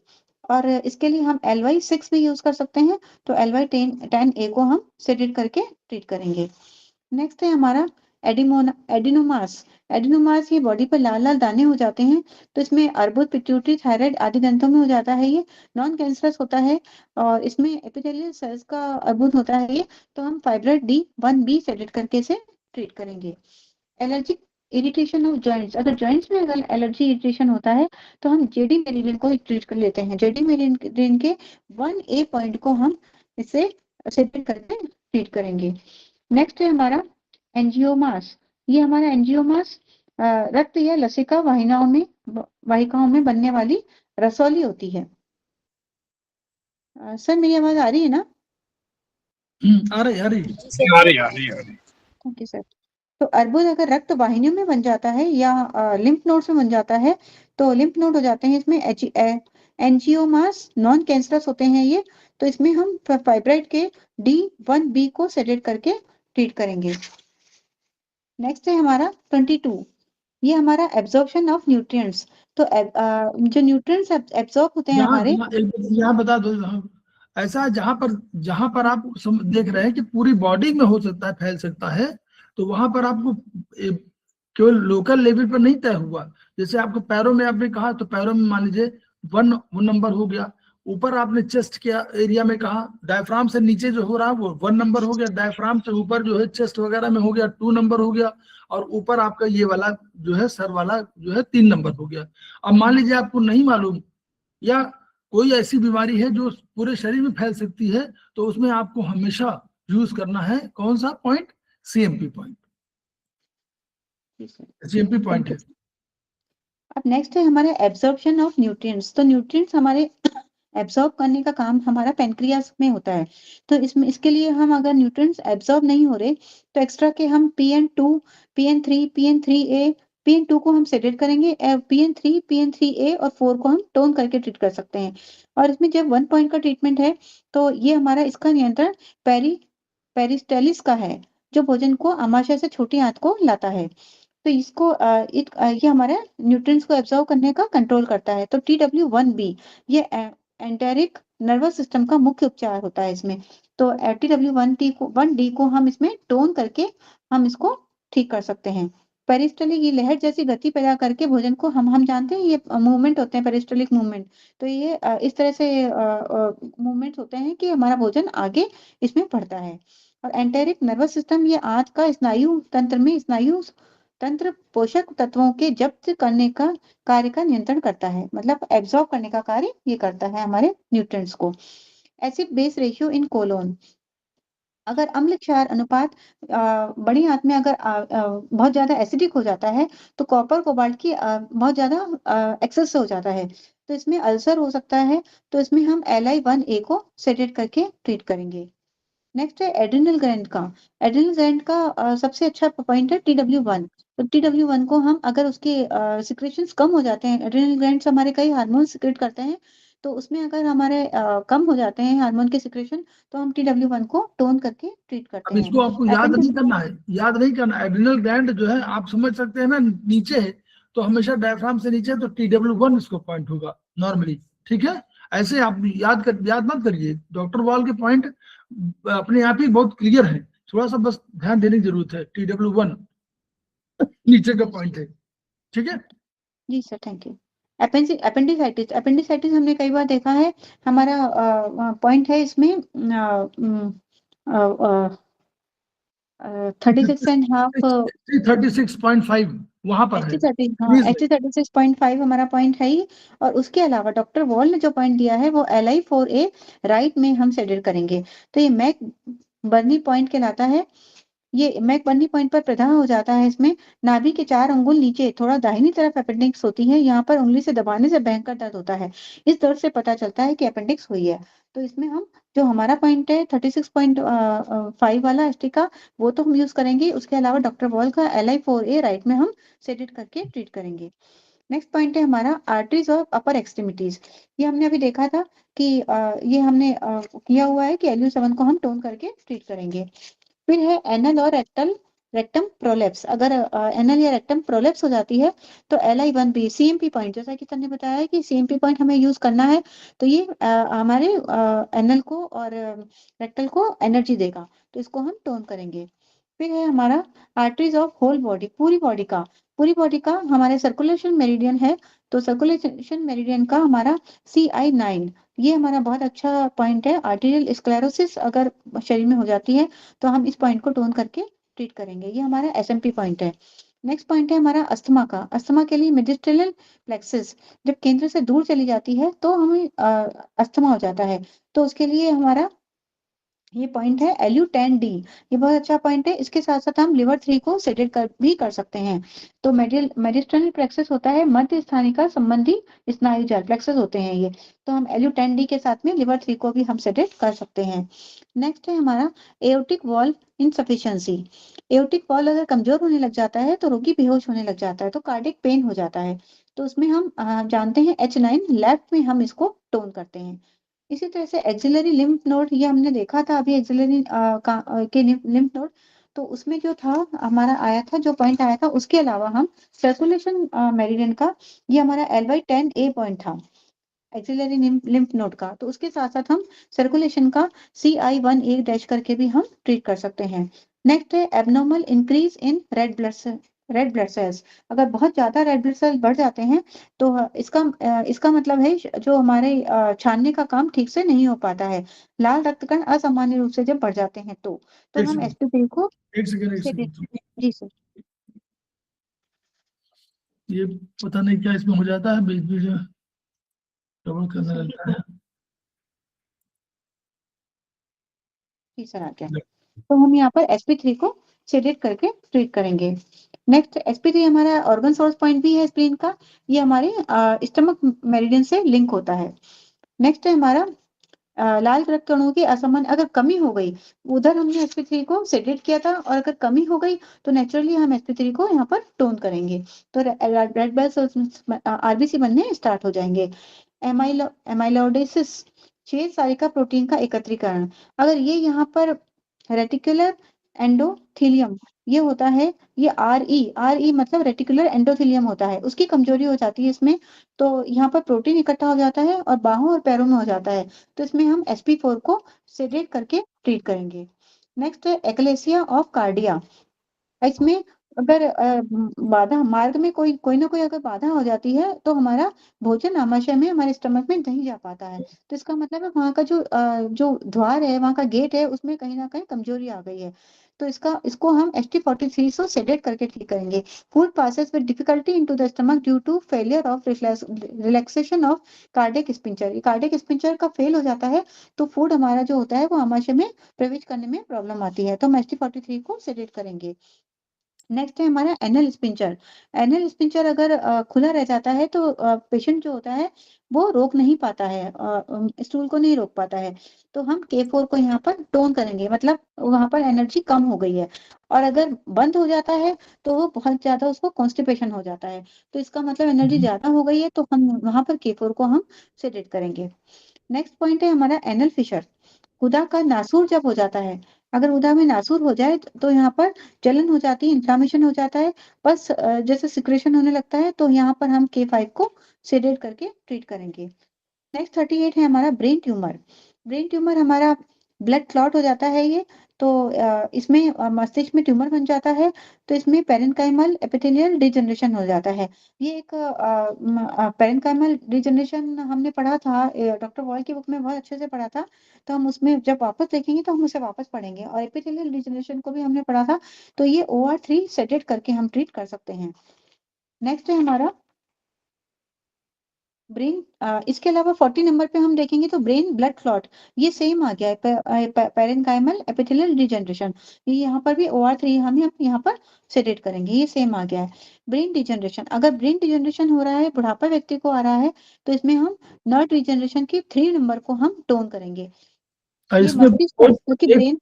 और इसके लिए हम LY6 भी यूज कर सकते हैं, तो LY10A को हम सेडेट करके ट्रीट करेंगे। नेक्स्ट है हमारा एडिनोमास। एडिनोमास, ये बॉडी पर लाल लाल दाने हो जाते हैं, तो इसमें अर्बुद, पिट्यूटरी, थायराइड आदि ग्रंथों में हो जाता है। ये नॉन कैंसरस होता है, और इसमें एपिथेलियल सेल्स का अर्बुद होता है ये, तो हम फाइब्रोइड D1B सेलेक्ट करके इसे ट्रीट करेंगे। एलर्जिक इरिटेशन ऑफ जॉइंट्स, अगर जॉइंट्स में अगर एलर्जी इरिटेशन होता है, तो हम जेडी मेलिन को ट्रीट कर लेते हैं। जेडी मेलिन के 1A पॉइंट को हम इससे सेलेक्ट करके ट्रीट करेंगे। नेक्स्ट है हमारा एंजियोमास। ये हमारा एंजियोमास रक्त या लसिका वाहिकाओं में बनने वाली रसौली होती है। सर मेरी आवाज आ रही है ना? आ रही आ रही। Thank you sir. तो अर्बुद अगर रक्त वाहिनियों में बन जाता है या लिम्फ नोड्स में बन जाता है, तो लिम्फ नोड हो जाते हैं इसमें एंजियोमास, नॉन कैंसरस होते हैं ये, तो इसमें हम फाइब्राइड के D1B को सेलेक्ट करके ट्रीट करेंगे। नेक्स्ट है हमारा 22, ये हमारा एब्जॉर्प्शन ऑफ न्यूट्रिएंट्स। तो जो न्यूट्रिएंट्स एब्जॉर्ब होते हैं हमारे, यहाँ बता दो, ऐसा जहां पर आप देख रहे हैं कि पूरी बॉडी में हो सकता है, फैल सकता है, तो वहां पर आपको केवल लोकल लेवल पर नहीं तय हुआ। जैसे आपको पैरों में आपने कहा, तो पैरों में मान लीजिए 1 नंबर हो गया। ऊपर आपने चेस्ट के एरिया में कहा, डायफ्राम से नीचे जो हो रहा है वो 1 नंबर हो गया। डायफ्राम से ऊपर जो है चेस्ट वगैरह में हो गया 2 नंबर हो गया। और ऊपर आपका ये वाला जो है सर वाला जो है 3 नंबर हो गया। अब मान लीजिए आपको नहीं मालूम, या कोई ऐसी बीमारी है जो पूरे शरीर में फैल सकती है, तो उसमें आपको हमेशा यूज करना है कौन सा point? CMP point. CMP point है। अब नेक्स्ट है हमारे एब्जॉर्प्शन ऑफ न्यूट्रिएंट्स। तो न्यूट्रिएंट्स हमारे एब्जॉर्ब करने का काम हमारा पेनक्रियास में होता है। तो इसके लिए हम अगर न्यूट्रिएंट्स एब्जॉर्ब नहीं हो रहे, तो एक्स्ट्रा के हम PN2, PN3, PN3A, PN2 को हम सेडेट करेंगे। PN3, PN3A और 4 को हम टोन करके ट्रीट कर सकते हैं। और इसमें जब 1 पॉइंट का ट्रीटमेंट है, तो ये हमारा इसका नियंत्रण पेरिस्टालिस का है, जो भोजन को आमाशय से छोटी आंत को लाता है। तो इसको ये हमारे न्यूट्रिएंट्स को एब्जॉर्ब करने का कंट्रोल करता है। तो TW1B, ये एंटेरिक नर्वस सिस्टम का मुख्य उपचार होता है इसमें। तो TW1D को हम इसमें टोन करके हम इसको ठीक कर सकते हैं। पेरिस्टलिक, ये लहर जैसी गति पैदा करके भोजन को हम जानते हैं, ये मूवमेंट होते हैं पेरिस्टलिक मूवमेंट। तो ये इस तरह से मूवमेंट होते हैं कि हमारा भोजन आगे इसमें बढ़ता है। और एंटेरिक नर्वस सिस्टम, ये आंत का स्नायु तंत्र पोषक तत्वों के जब्त करने का कार्य का नियंत्रण करता है, मतलब एब्जॉर्ब करने का कार्य ये करता है हमारे न्यूट्रिएंट्स को। Acid base ratio in colon, अगर अम्ल क्षार अनुपात बड़ी आंत में अगर बहुत ज्यादा एसिडिक हो जाता है, तो कॉपर कोबाल्ट की बहुत ज्यादा एक्सेस हो जाता है, तो इसमें अल्सर हो सकता है। तो इसमें हम LI1A को सेडेट करके ट्रीट करेंगे। नेक्स्ट है एड्रिनल ग्लैंड का। एड्रिनल ग्लैंड का सबसे अच्छा पॉइंट है TW1। तो TW1 को हम, अगर उसके सिक्रेशंस कम हो जाते हैं, एड्रिनल ग्लैंड्स हमारे कई हार्मोन सिक्रेट करते हैं, तो उसमें अगर हमारे कम हो जाते हैं हार्मोन के सिक्रेशन, तो हम TW1 को टोन करके ट्रीट करते अब हैं। इसको आपको याद नहीं करना है, याद नहीं करना। एड्रिनल ग्लैंड जो है आप समझ सकते हैं ना, नीचे है, तो हमेशा डायफ्राम से नीचे, तो TW1 इसको पॉइंट होगा नॉर्मली। ठीक है, ऐसे आप याद मत करिए। डॉक्टर वॉल के पॉइंट अपने आप ही बहुत क्लियर है, थोड़ा सा बस ध्यान देने की जरूरत है। TW1 नीचे का पॉइंट है। ठीक है, जी सर, थैंक यू। अपेंडिसाइटिस हमने कई बार देखा है, हमारा पॉइंट है इसमें 36.5 36.5 वहां पर है। प्लीज एच 36.5 हमारा पॉइंट है ही। और उसके अलावा डॉक्टर वॉल ने जो पॉइंट दिया है वो LI4A राइट में हम सेडेट करेंगे। तो ये मैक बर्नी पॉइंट कहलाता है। ये मैक बर्नी पॉइंट पर प्रदाह हो जाता है। इसमें नाभि के 4 अंगुल नीचे थोड़ा दाहिनी तरफ अपेंडिक्स होती है। यहाँ पर उंगली से दबाने से भयंकर दर्द होता है। इस दर्द से पता चलता है कि अपेंडिक्स हुई है। तो इसमें हम जो हमारा पॉइंट है 36.5 वाला एसटी का, वो तो हम यूज करेंगे। उसके अलावा डॉक्टर वॉल का LI4A राइट में हम सेडेट करके ट्रीट करेंगे। नेक्स्ट पॉइंट है हमारा आर्टरीज ऑफ अपर एक्सट्रीमिटीज। ये हमने अभी देखा था कि ये हमने किया हुआ है कि LU7 को हम टोन करके ट्रीट करेंगे। फिर है एनल और रेक्टम प्रोलेप्स। अगर एनल या रेक्टम प्रोलेप्स हो जाती है तो LI1B CMP पॉइंट, जैसा कि सर ने बताया है कि CMP पॉइंट हमें यूज करना है। तो ये हमारे एनल को और रेक्टल को एनर्जी देगा, तो इसको हम टोन करेंगे। फिर है हमारा आर्टरीज ऑफ होल बॉडी, पूरी बॉडी का हमारे सर्कुलेशन मेरिडियन है। तो सर्कुलेशन मेरिडियन का हमारा CI9, ये हमारा बहुत अच्छा पॉइंट है। आर्टीरियल स्क्लेरोसिस अगर शरीर में हो जाती है तो हम इस पॉइंट को टोन करके ट्रीट करेंगे। ये हमारा SMP पॉइंट है। नेक्स्ट पॉइंट है हमारा अस्थमा का। अस्थमा के लिए मिडिस्टल प्लेक्सिस जब केंद्र से दूर चली जाती है तो हमें अस्थमा हो जाता है। तो उसके लिए हमारा ये पॉइंट है LU10D। ये बहुत अच्छा पॉइंट है। इसके साथ साथ हम लिवर 3 को सेडेट कर सकते हैं। तो मेडिस्टर्नल प्लेक्सस होता है मध्य स्थानिका संबंधी स्नायु जाल, प्लेक्सस होते हैं ये। तो हम LU10D के साथ में लिवर 3 को भी हम सेडेट कर सकते हैं। नेक्स्ट है हमारा aortic valve insufficiency. Aortic valve अगर कमजोर होने लग जाता है तो रोगी बेहोश होने लग जाता है, तो कार्डिक पेन हो जाता है। तो उसमें हम जानते हैं H9 लेफ्ट में हम इसको टोन करते हैं। इसी तरह से एक्सिलरी लिम्फ नोड, ये हमने देखा था अभी एक्सिलरी के लिम्फ नोड। तो उसमें जो था हमारा आया था, जो पॉइंट आया था, उसके अलावा हम सर्कुलेशन मेरिडियन का, ये हमारा LY10A पॉइंट था एक्सिलरी लिम्फ नोड का। तो उसके साथ साथ हम सर्कुलेशन का CI1A डैश करके भी हम ट्रीट कर सकते हैं। नेक्स्ट है abnormal increase in red blood cells. अगर बहुत ज्यादा रेड ब्लड सेल बढ़ जाते हैं तो इसका मतलब है जो हमारे छानने का काम ठीक से नहीं हो पाता है। लाल रक्त कण असामान्य रूप से जब बढ़ जाते हैं तो एक हम सेकंड SP3 को एक सेकंड एक से सेकंड जी सर। ये पता नहीं क्या इसमें हो जाता है, बीच बीच में डबल करने लगता है। जी सर आ गया। तो हम यहाँ पर SP3 को सेडेट करके ट्रीट करेंगे। नेक्स्ट SP3 हमारा ऑर्गन सोर्स पॉइंट भी है स्प्लीन का। ये हमारे स्टमक मेरिडियन से लिंक होता है। नेक्स्ट है हमारा लाल रक्त कणों की असामान्य अगर कमी हो गई, उधर हमने SP3 को सेडेट किया था, और अगर कमी हो गई तो नेचुरली हम SP3 को यहाँ पर टोन करेंगे। तो रेड ब्लड सेल्स RBC बनने स्टार्ट हो जाएंगे। एमाइलोइडोसिस, श्वेत सारिका प्रोटीन का एकत्रीकरण। अगर ये यहाँ पर रेटिकुलर एंडोथेलियम ये होता है, ये RE मतलब रेटिकुलर एंडोथेलियम होता है, उसकी कमजोरी हो जाती है इसमें। तो यहाँ पर प्रोटीन इकट्ठा हो जाता है और बाहों और पैरों में हो जाता है। तो इसमें हम SP4 को सेडेट करके ट्रीट करेंगे। नेक्स्ट है एक्लेसिया ऑफ कार्डिया। इसमें अगर बाधा मार्ग में कोई कोई ना कोई अगर बाधा हो जाती है तो हमारा भोजन आमाशय में हमारे स्टमक में नहीं जा पाता है। तो इसका मतलब है वहाँ का जो द्वार है, वहाँ का गेट है, उसमें कहीं ना कहीं कमजोरी आ गई है। तो इसको हम ST43 से सेडेट करके ठीक करेंगे। Food passes with difficulty into the stomach due to failure of relaxation of cardiac sphincter. Cardiac sphincter का फेल हो जाता है तो फूड हमारा जो होता है वो आमाशय में प्रवेश करने में प्रॉब्लम आती है। तो हम ST43 को सेडेट करेंगे। नेक्स्ट है हमारा एनल स्पिंचर। एनल स्पिंचर अगर खुला रह जाता है तो पेशेंट जो होता है वो रोक नहीं पाता है, स्टूल को नहीं रोक पाता है। तो हम K4 को यहाँ पर टोन करेंगे, मतलब वहां पर एनर्जी कम हो गई है। और अगर बंद हो जाता है तो वो बहुत ज्यादा उसको कॉन्स्टिपेशन हो जाता है। तो इसका मतलब एनर्जी ज्यादा हो गई है, तो हम वहां पर K4 को हम सेडेट करेंगे। नेक्स्ट पॉइंट है हमारा एनल फिशर। गुदा का नासूर जब हो जाता है, अगर गुदा में नासूर हो जाए तो यहाँ पर जलन हो जाती है, इन्फ्लामेशन हो जाता है, बस जैसे सिक्रेशन होने लगता है। तो यहाँ पर हम K5 को सेडेट करके ट्रीट करेंगे। नेक्स्ट 38 है हमारा ब्रेन ट्यूमर। ब्रेन ट्यूमर हमारा ब्लड क्लॉट हो जाता है ये, तो इसमें मस्तिष्क में ट्यूमर बन जाता है, तो इसमें पेरेन्काइमल एपिथेलियल डिजनरेशन हो जाता है। ये एक पेरेन्काइमल डिजनरेशन हमने पढ़ा था, डॉक्टर वॉल की बुक में बहुत अच्छे से पढ़ा था, तो हम उसमें जब वापस देखेंगे तो हम उसे वापस पढ़ेंगे। और एपिथेलियल डिजनरेशन को भी हमने पढ़ा था, तो ये OR3 सेडेट करके हम ट्रीट कर सकते हैं। नेक्स्ट है हमारा ब्रेन। इसके अलावा 40 नंबर पे हम देखेंगे तो ब्रेन ब्लड क्लॉट, ये सेम आ गया है, पेरेन्काइमल एपिथेलियल डिजनरेशन, ये यहाँ पर भी OR3 हम यहाँ पर सेडेट करेंगे, ये सेम आ गया है। ब्रेन डिजनरेशन, अगर ब्रेन डिजनरेशन हो रहा है, बुढ़ापा व्यक्ति को आ रहा है, तो इसमें हम नर्व डिजनरेशन की 3 नंबर को हम टोन करेंगे। ये इसमें मस्तिष्क है, क्योंकि ब्रेन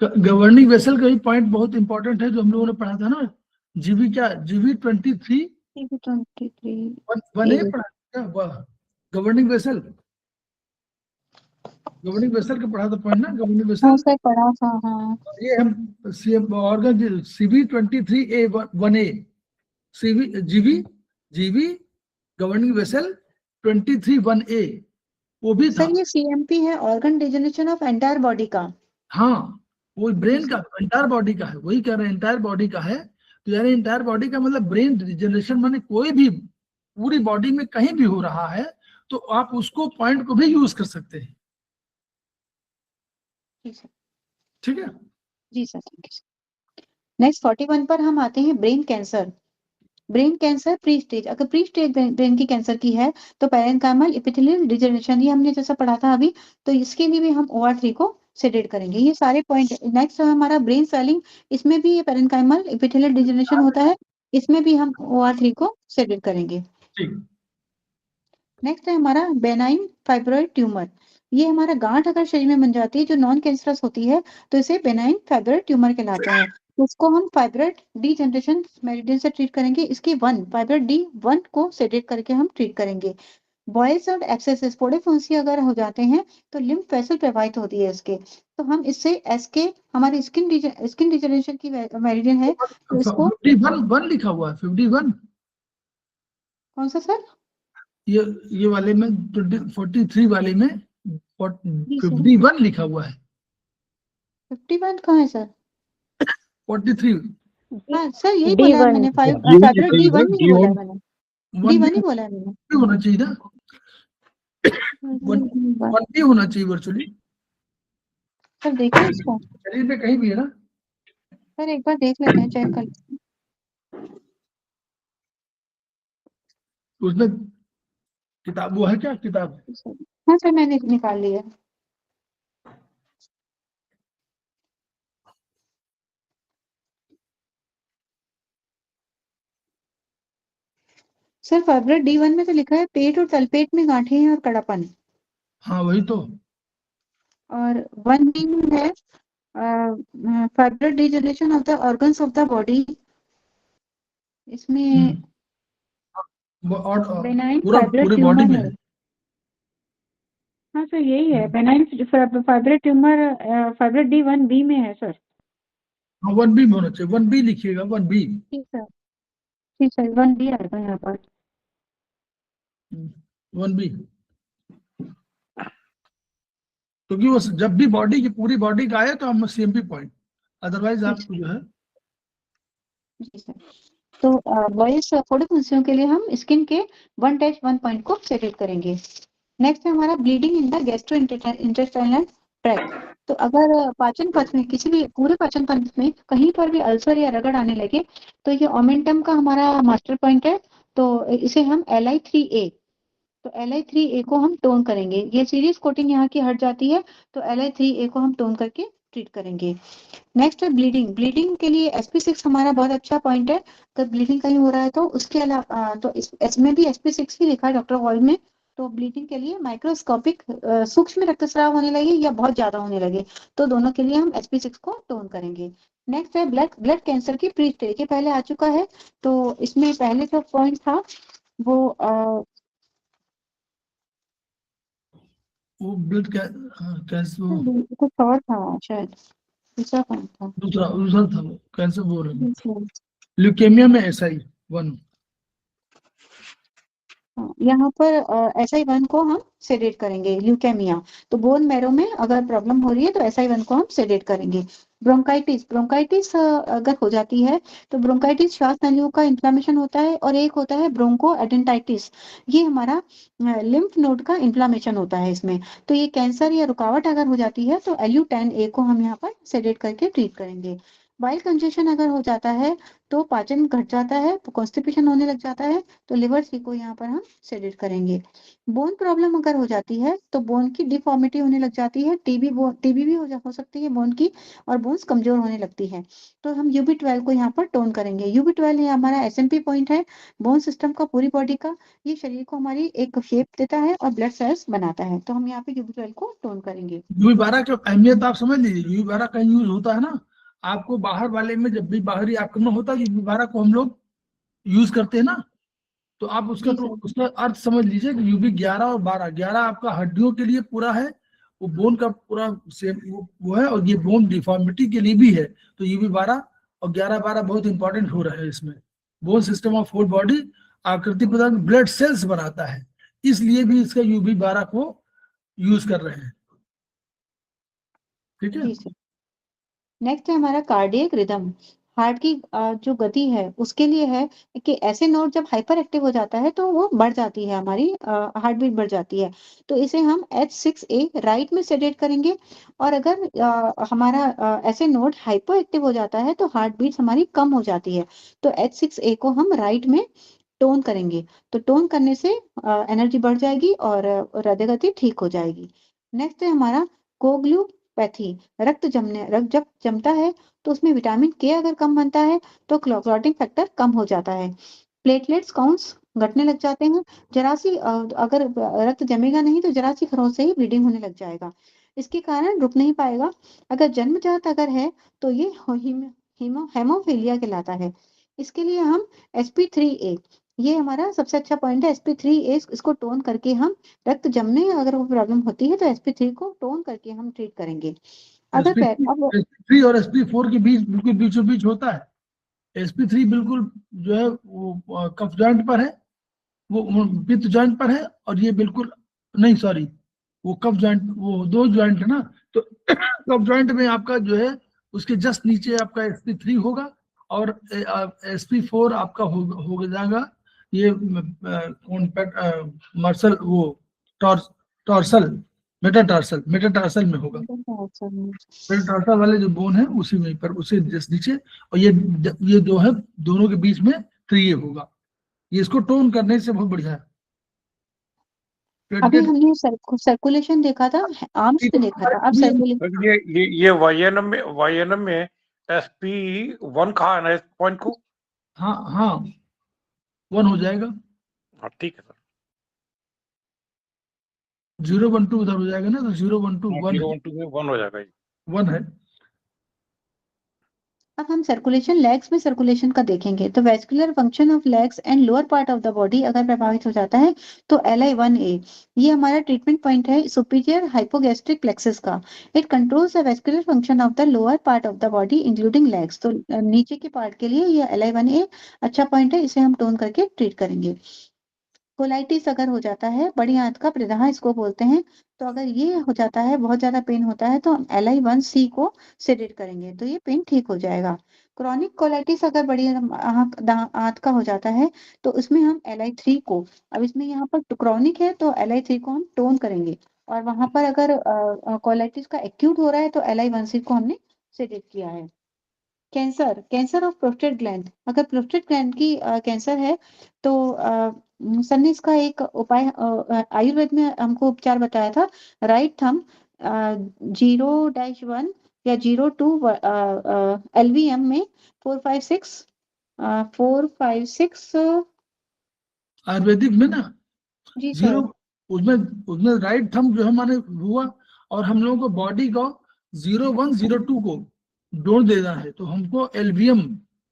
गवर्निंग वेसल का भी पॉइंट बहुत इंपॉर्टेंट है जो हम लोगों ने पढ़ा था ना, जीवी क्या, जीवी 23 23 वन ए पढ़ा क्या, गवर्निंग वेसल, गवर्निंग वेसल का पढ़ा था पॉइंट ना, गवर्निंग हाँ वेसल। सर पढ़ा था, हाँ। ये हम ऑर्गन सीवी 23A1A, सीवी जीवी, जीवी गवर्निंग वेसल 23(1A), वो भी था। सर ये CMP है, organ degeneration of entire body का। हाँ, वो ब्रेन का, एंटायर बॉडी का है, वही कह रहे हैं एंटायर बॉडी का है। तो यानी एंटायर बॉडी का मतलब ब्रेन रिजनरेशन, माने कोई भी पूरी बॉडी में कहीं भी हो रहा है तो आप उसको पॉइंट को भी यूज कर सकते हैं। ठीक है जी सर, थैंक यू। नेक्स्ट 41 पर हम आते हैं brain cancer. Brain cancer pre stage, अगर प्री स्टेज ब्रेन की कैंसर की है तो पेरेन्काइमल एपिथेलियल डिजनरेशन, ये हमने जैसा पढ़ा था अभी, तो इसके लिए भी हम OR3 को सेडेट करेंगे। ये सारे पॉइंट। नेक्स्ट है हमारा ब्रेन स्वेलिंग, इसमें भी ये पेरेन्काइमल एपिथेलियल डिजनरेशन होता है, इसमें भी हम OR3 को सेडेट करेंगे। ठीक। नेक्स्ट है हमारा बेनाइन फाइब्रॉइड ट्यूमर। ये हमारा गांठ अगर शरीर में बन जाती है जो नॉन कैंसरस होती है, तो इसे बेनाइन फाइब्रॉइड ट्यूमर कहलाता है। उसको हम फाइब्रॉइड डी जनरेशन मेरिडियन से ट्रीट करेंगे। इसकी फाइब्रॉइड D1 को सेडेट करके हम ट्रीट करेंगे। बॉयल्स और एब्सेसेस, फोड़े फुंसी अगर हो जाते हैं तो लिम्फ वेसल प्रभावित होती है इसके, तो हम इससे SK, हमारी स्किन डिजनरेशन की मेरिडियन है, तो इसको 51 लिखा हुआ है, 51। कौन सा सर? ये वाले में 43 वाले में 51 लिखा हुआ है। 51 कहाँ है सर? 43 हाँ सर, यही बोला है मैंने, फाइब्रॉइड D1 नहीं बोला है मैंने, D1 ही बोला है मैंने। होना चाहिए ना, 1 भी होना चाहिए वर्चुअली। सर देखिए इसको, शरीर में कहीं भी है ना। सर एक बार देख लेते हैं, चेक कर लेते हैं। उसमें किताब वो है क्या, किताब? हाँ सर, मैंने निकाल लिया। सर फाइब्रॉइड D1 में तो लिखा है पेट और तलपेट में गांठें हैं और कड़ापन। हाँ वही तो। और 1B में है fibroid degeneration of the organs of the body. इसमें और बेनाइन पूरा फाइब्रॉइड पूरी बॉडी ट्यूमर में है। है। हाँ सर यही है, benign fibroid tumour fibroid D1B में है सर। हाँ 1B में होना चाहिए, 1B लिखिएगा, 1B। ठीक सर, ठीक सर, 1B आएगा यहाँ पर। 1B, क्योंकि वो जब भी बॉडी की पूरी बॉडी का आए तो हम CMP पॉइंट, अदरवाइज आपको जो है। जी सर। तो बॉयज फोड़े फुंसियों के लिए हम स्किन के 1-1 पॉइंट को सेलेक्ट करेंगे। नेक्स्ट है हमारा bleeding in the gastro intestinal tract. तो अगर पाचन पथ में, किसी भी पूरे पाचन पथ में कहीं पर भी अल्सर या रगड़ आने लगे, तो ये ओमेंटम का हमारा मास्टर पॉइंट है, तो इसे हम Li3A, तो Li3A को हम टोन करेंगे। ये सीरीज कोटिंग यहाँ की हट जाती है, तो Li3A को हम टोन करके ट्रीट करेंगे। नेक्स्ट है ब्लीडिंग। ब्लीडिंग के लिए SP6 हमारा बहुत अच्छा पॉइंट है। तो ब्लीडिंग कहीं हो रहा है तो उसके अलावा तो इसमें भी SP6 ही लिखा है डॉक्टर वॉल में। तो ब्लीडिंग के लिए माइक्रोस्कोपिक सूक्ष्म रक्तस्राव होने लगे या बहुत ज्यादा होने लगे, तो दोनों के लिए हम SP6 को टोन करेंगे। नेक्स्ट है ब्लड कैंसर की प्री स्टेज, ये पहले आ चुका है, तो इसमें पहले जो पॉइंट था वो ब्लड कैंसर, वो कुछ और था शायद, दूसरा पॉइंट था। दूसरा था, वो कैंसर बोल रहे हैं। ल्यूकेमिया में SI 1। यहाँ पर SI1 को हम सेडेट करेंगे। ल्यूकेमिया, तो बोन मैरो में अगर प्रॉब्लम हो रही है तो SI1 को हम सेडेट करेंगे। ब्रोंकाइटिस अगर हो जाती है तो ब्रोंकाइटिस श्वास नलियों का इन्फ्लामेशन होता है, और एक होता है ब्रोंको एडेंटाइटिस, ये हमारा लिम्फ नोड का इन्फ्लामेशन होता है इसमें। तो ये कैंसर या रुकावट अगर हो जाती है तो LU10A को हम यहाँ पर सेडेट करके ट्रीट करेंगे। बाइल कंजेशन अगर हो जाता है तो पाचन घट जाता है, कॉन्स्टिपेशन होने लग जाता है, तो लिवर सी को यहाँ पर हम सेडेट करेंगे। बोन प्रॉब्लम अगर हो जाती है तो बोन की डिफॉर्मिटी होने लग जाती है, टीबी भी हो सकती है बोन की, और बोन्स कमजोर होने लगती है, तो हम UB12 को यहाँ पर टोन करेंगे। UB12 ये हमारा SMP पॉइंट है बोन सिस्टम का, पूरी बॉडी का। ये शरीर को हमारी एक शेप देता है और ब्लड सेल्स बनाता है, तो हम यहाँ पे UB12 को टोन करेंगे। UB12 की अहमियत आप समझ लीजिए। UB12 का यूज होता है ना, आपको बाहर वाले में जब भी बाहरी आक्रमण होता है UB12 को हम लोग यूज करते हैं ना, तो आप उसका जी तो सर। उसका अर्थ समझ लीजिए कि UB11 और 12, 11 आपका हड्डियों के लिए पूरा है, वो बोन का पूरा सेम वो है, और ये बोन डिफॉर्मिटी के लिए भी है। तो UB12 और 11-12 बहुत इंपॉर्टेंट हो रहा है इसमें। Bone system of whole body आकृति प्रदान ब्लड सेल्स बनाता है, इसलिए भी इसका UB12 को यूज कर रहे हैं। ठीक है। जी सर। नेक्स्ट है हमारा कार्डियक रिदम। हार्ट की जो गति है उसके लिए है कि ऐसे नोड जब हाइपर एक्टिव हो जाता है तो वो बढ़ जाती है, हमारी हार्ट बीट बढ़ जाती है, तो इसे हम H6A राइट में सेडेट करेंगे। और अगर हमारा ऐसे नोड हाइपर एक्टिव हो जाता है तो हार्ट बीट हमारी कम हो जाती है, तो H6A को हम राइट में टोन करेंगे। तो टोन करने से एनर्जी बढ़ जाएगी और हृदय गति ठीक हो जाएगी। नेक्स्ट है हमारा कोगुलोपैथी। रक्त जब जमता है तो उसमें विटामिन के अगर कम बनता है तो क्लॉटिंग फैक्टर कम हो जाता है, प्लेटलेट्स काउंट्स घटने लग जाते हैं, जरा सी अगर रक्त जमेगा नहीं तो जरा सी खरोंच से ही ब्लीडिंग होने लग जाएगा, इसके कारण रुक नहीं पाएगा। अगर जन्मजात अगर है तो ये हेमोफीलिया कहलाता है। इसके लिए हम SP3A, ये हमारा सबसे अच्छा पॉइंट है। SP3A इसको टोन करके हम रक्त जमने अगर वो प्रॉब्लम होती है तो SP3 को टोन करके हम ट्रीट करेंगे। अगर अब SP3 और SP4 के बीच बिल्कुल बीचों बीच होता है। SP3 बिल्कुल जो है वो कफ जॉइंट पर है, वो पित्त जॉइंट पर है, और ये बिल्कुल नहीं, सॉरी, वो कफ जॉइंट, वो दो जॉइंट है ना, तो कफ जॉइंट में आपका जो है उसके जस्ट नीचे आपका SP3 होगा, और SP4 आपका हो जाएगा ये मर्सल, वो टॉर्सल, मेटाटार्सल में होगा। मेटाटार्सल वाले जो बोन है उसी में पर उसे जस्ट नीचे, और ये दो है, दोनों के बीच में 3A होगा। ये इसको टोन करने से बहुत बढ़िया है। अभी हमने सर्कुलेशन देखा था, आर्म्स पे देखा था, अब सर्कुलेशन ये वायनम में SP1 कहा है ना इस पॉइंट को? हाँ 1 हो जाएगा। हाँ ठीक है सर। 0 1 2 उधर हो जाएगा ना, तो 0 1 2 1 0 1 2 में 1 हो जाएगा, 1 है। अब हम सर्कुलेशन लेग्स में सर्कुलेशन का देखेंगे, तो vascular function of legs and lower part of the body अगर प्रभावित हो जाता है तो LI1A, ये हमारा ट्रीटमेंट पॉइंट है सुपीरियर हाइपोगैस्ट्रिक प्लेक्सस का। It controls the vascular function of the lower part of the body including legs, तो नीचे के पार्ट के लिए ये LI1A अच्छा पॉइंट है, इसे हम टोन करके ट्रीट करेंगे। कोलाइटिस अगर हो जाता है, बड़ी आंत का प्रदाह इसको बोलते हैं, तो अगर ये हो जाता है, बहुत ज्यादा पेन होता है, तो हम LI1C को सेडेट करेंगे, तो ये पेन ठीक हो जाएगा। क्रॉनिक कोलाइटिस अगर बड़ी आंत का हो जाता है तो उसमें हम LI3 को, अब इसमें यहाँ पर क्रॉनिक है तो LI3 को हम टोन करेंगे, और वहां पर अगर कोलाइटिस का एक्यूट हो रहा है तो LI1C को हमने सेडेट किया है। कैंसर ऑफ प्रोस्टेट ग्लैंड, अगर प्रोस्टेट ग्लैंड की कैंसर है तो सर ने इसका एक उपाय आयुर्वेद में हमको उपचार बताया था, राइट थंब 0-1 या 0-2 LVM में 4-5-6 आयुर्वेदिक में ना जी जीरो, सर। उसमें राइट थंब जो है माने हुआ, और हम लोगों को बॉडी को 0 1 0 2 को जोड़ देना है, तो हमको LVM,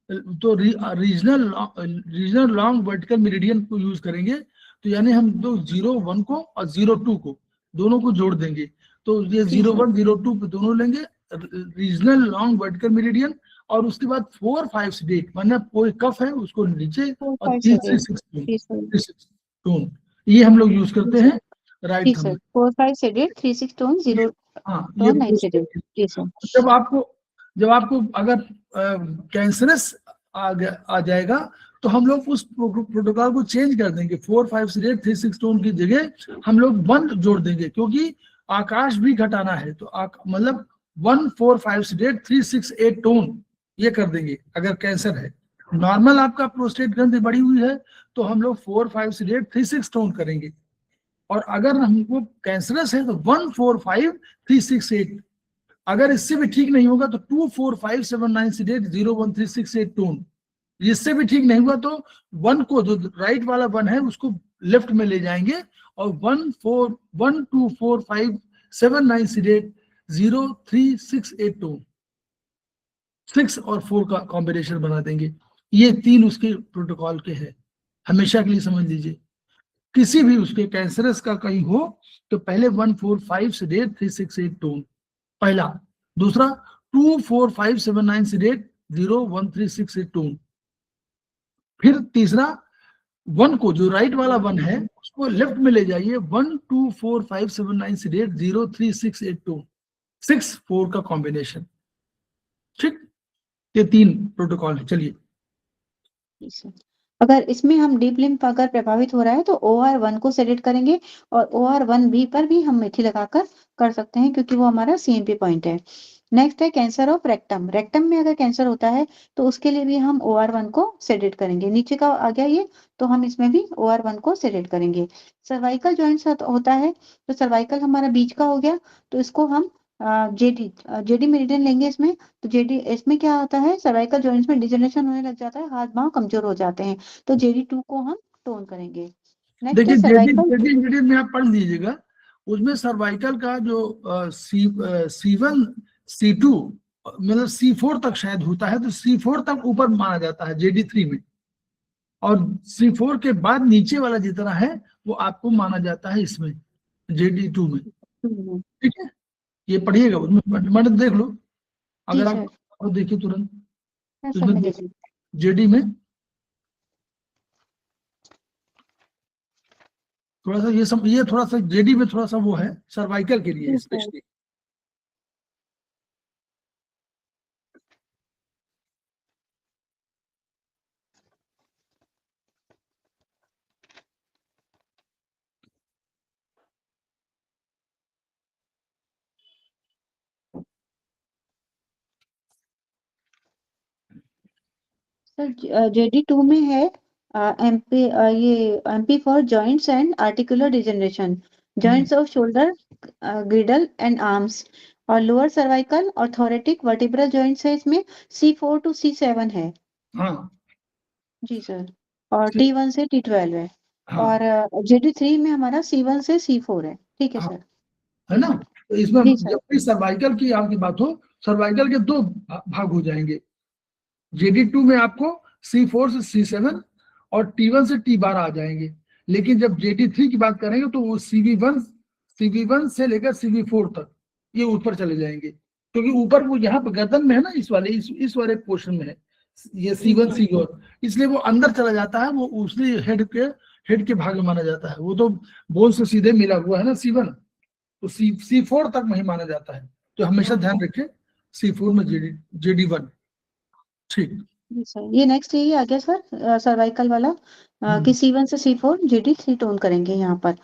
तो रीजनल लॉन्ग वर्टिकल मेरिडियन को यूज करेंगे। तो यानी हम तो 0 1 को और 0 2 को दोनों को जोड़ देंगे, तो ये 0 1 0 2 पे दोनों लेंगे रीजनल लॉन्ग वर्टिकल मेरिडियन, और उसके बाद 4 5 6 मतलब कोई कफ है उसको नीचे, और 3 3 6 टोन, ये हम लोग यूज करते हैं जी right sir, thumb. 4-5 shaded, 3-6 tone, 0 हाँ, ये टोन 9 सेडेड। जी सर। जब आपको अगर कैंसरस आ जाएगा तो हम लोग उस प्रोटोकॉल को चेंज कर देंगे, 4-5 सेडेड 3-6 टोन की जगह हम लोग 1 जोड़ देंगे, क्योंकि आकाश भी घटाना है, तो मतलब 1-4-5 सेडेड 3-6-8 टोन ये कर देंगे अगर कैंसर है। नॉर्मल आपका प्रोस्टेट ग्रंथि बढ़ी हुई है तो हम लोग 4-5 सेडेड 3-6 टोन करेंगे, और अगर हमको कैंसरस है तो 1-4-5-3-6-8, अगर इससे भी ठीक नहीं होगा तो 2-4-5-7-9 सेडेड 0-1-3-6-8 टोन, इससे भी ठीक नहीं हुआ तो 1 को, जो राइट वाला 1 है उसको लेफ्ट में ले जाएंगे और 1-2-4-5-7-9 सेडेड 0-3-6-8 टोन, 6 और 4 का कॉम्बिनेशन बना देंगे। ये 3 उसके प्रोटोकॉल के हैं, हमेशा के लिए समझ लीजिए। किसी भी उसके कैंसरस का कहीं हो तो पहले 1-4-5 सेडेड 3-6-8 टोन पहला, दूसरा 2-4-5-7-9 सेडेड 0-1-3-6-8 टोन, फिर तीसरा 1 को, जो राइट वाला 1 है उसको लेफ्ट में ले जाइए 1-2-4-5-7-9 सेडेड 0-3-6-8 टोन, 6-4 का कॉम्बिनेशन। ठीक, ये 3 प्रोटोकॉल है। चलिए, जी सर। अगर इसमें हम डीप लिम्फ अगर प्रभावित हो रहा है तो OR1 को सेलेक्ट करेंगे, और OR1B पर भी हम मेथी लगाकर कर सकते हैं, क्योंकि वो हमारा CMP पॉइंट है। नेक्स्ट है कैंसर ऑफ रेक्टम। रेक्टम में अगर कैंसर होता है तो उसके लिए भी हम OR1 को सेलेक्ट करेंगे। नीचे का आ गया ये, तो हम इसमें भी OR1 को सेलेक्ट करेंगे। सर्वाइकल जॉइंट्स होता है तो सर्वाइकल हमारा बीच का हो गया, तो इसको हम जेडी मेरिडियन लेंगे इसमें। तो जेडी, इसमें क्या होता है, सर्वाइकल जॉइंट्स में डिजनरेशन होने लग जाता है, हाथ पांव कमजोर हो जाते हैं, तो JD2 को हम टोन करेंगे। नेक्स्ट देखिए है सर्वाइकल। जेडी में आप पढ़ लीजिएगा, उसमें सर्वाइकल का जो C1 C2 मतलब C4 तक शायद होता है, तो C4 तक ऊपर माना जाता है JD3 में, और C4 के बाद नीचे वाला जितना है वो आपको माना जाता है इसमें JD2 में। ठीक है, ये पढ़िएगा, उसमें मतलब देख लो, अगर आप देखिए तुरंत इसमें जेडी में थोड़ा सा ये थोड़ा सा जेडी में थोड़ा सा वो है सर्वाइकल के लिए स्पेशली। सर JD2 में है MP for joints and articular degeneration, joints off shoulder, ग्रिडल and arms, और लोअर सर्वाइकल और थोरेटिक वर्टिब्रल जॉइंट्स है, इसमें C4 to C7 है। हाँ जी सर, और T1 से T12 है। हाँ, और JD3 में हमारा C1 से C4 है। ठीक है सर, है ना। तो इसमें जब भी सर्वाइकल की आपकी बात हो, सर्वाइकल के 2 भाग हो जाएंगे। JD2 में आपको C4 से C7 और T1 से T12 आ जाएंगे, लेकिन जब JD3 की बात करेंगे तो वो CV1 से लेकर CV4 तक ये ऊपर चले जाएंगे, क्योंकि ऊपर वो यहाँ पे गर्दन में है ना, इस वाले पोर्शन में है ये C1 C4, इसलिए वो अंदर चला जाता है, वो उसी हेड के भाग में माना जाता है, वो तो बोन से सीधे मिला हुआ है ना C1, तो C4 तक नहीं माना जाता है, तो हमेशा ध्यान रखें C4 में JD1। ठीक, जी सर, ये नेक्स्ट यही आ गया सर, सर्वाइकल वाला, कि C1 से C4 JD3 टोन करेंगे यहाँ पर।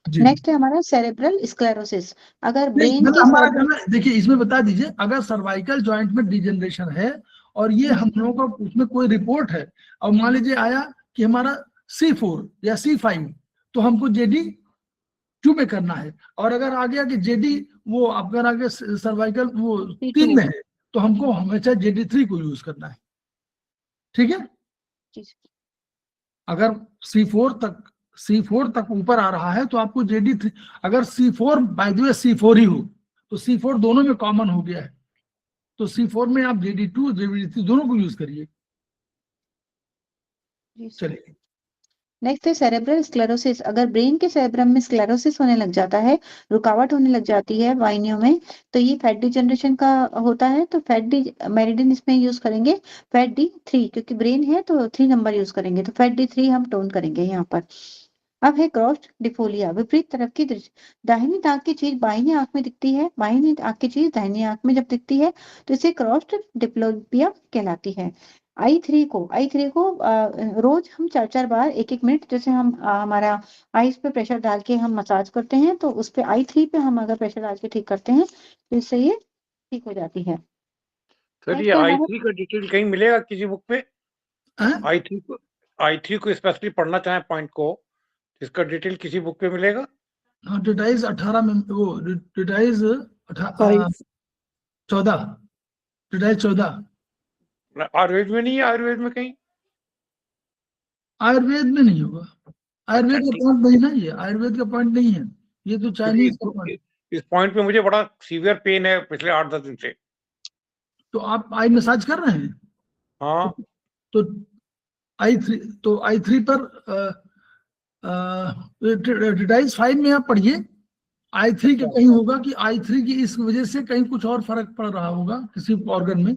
नेक्स्ट है हमारा सेरेब्रल स्क्लेरोसिस। अगर ब्रेन के हमारा देखिए, इसमें बता दीजिए, अगर सर्वाइकल जॉइंट में डिजनरेशन है और ये हम लोगों का उसमें कोई रिपोर्ट है, और मान लीजिए आया कि हमारा C4 या C5, तो हमको JD2 में करना है, और अगर आ गया कि JD वो अगर आगे सर्वाइकल वो 3 में है तो हमको हमेशा JD3 को यूज करना है। ठीक है, अगर C4 तक ऊपर आ रहा है तो आपको JD3, अगर C4 by the way C4 ही हो तो C4 दोनों में कॉमन हो गया है, तो C4 में आप JD2 JD3 दोनों को यूज करिए। चलिए, नेक्स्ट है सेरेब्रल स्क्लेरोसिस। अगर ब्रेन के सेरेब्रम में स्क्लेरोसिस होने लग जाता है, रुकावट होने लग जाती है वाहिनियों में, तो ये फैट डिजनरेशन का होता है, तो फैट मेरिडियन इसमें यूज करेंगे, फैट D3, क्योंकि ब्रेन है तो 3 नंबर यूज करेंगे, तो फैट D3 हम टोन करेंगे यहाँ पर। अब है क्रॉस्ड डिफोलिया, विपरीत तरफ की दृष्टि। दाहिनी आंख की चीज बाईं आंख में दिखती है, बाईं आंख की चीज दाहिनी आंख में जब दिखती है तो इसे क्रॉस्ड डिप्लोपिया कहलाती है। आई थ्री को रोज हम 4-4 बार 1-1 मिनट, जैसे हम हमारा आईज पे प्रेशर डाल के हम मसाज करते हैं, तो उस पे आई3 पे हम अगर प्रेशर डाल के ठीक करते हैं तो इससे ये ठीक हो जाती है। सर ये इसके अलावा I3 का डिटेल कहीं मिलेगा किसी बुक पे? हैं? I3 को स्पेशली पढ़ना चाहे पॉइंट को, इसका डिटेल किसी बुक पे मिलेगा? हाँ, डिटाइज 18 में वो डिटाइज 14 डिटाइज 14 आयुर्वेद में नहीं है? आयुर्वेद में कहीं? आयुर्वेद में नहीं होगा, आयुर्वेद का ठीक। पॉइंट नहीं ना, ये आयुर्वेद का पॉइंट नहीं है, ये तो चाइनीज का पॉइंट। इस पॉइंट पे मुझे बड़ा सीवियर पेन है पिछले 8-10 दिन से। तो आप आई मसाज कर रहे हैं? हाँ, तो I3 पर डिटाइज 5 में आप पढ़िए, I3 का कहीं होगा कि I3 की इस वजह से कहीं कुछ और फर्क पड़ रहा होगा किसी ऑर्गन में।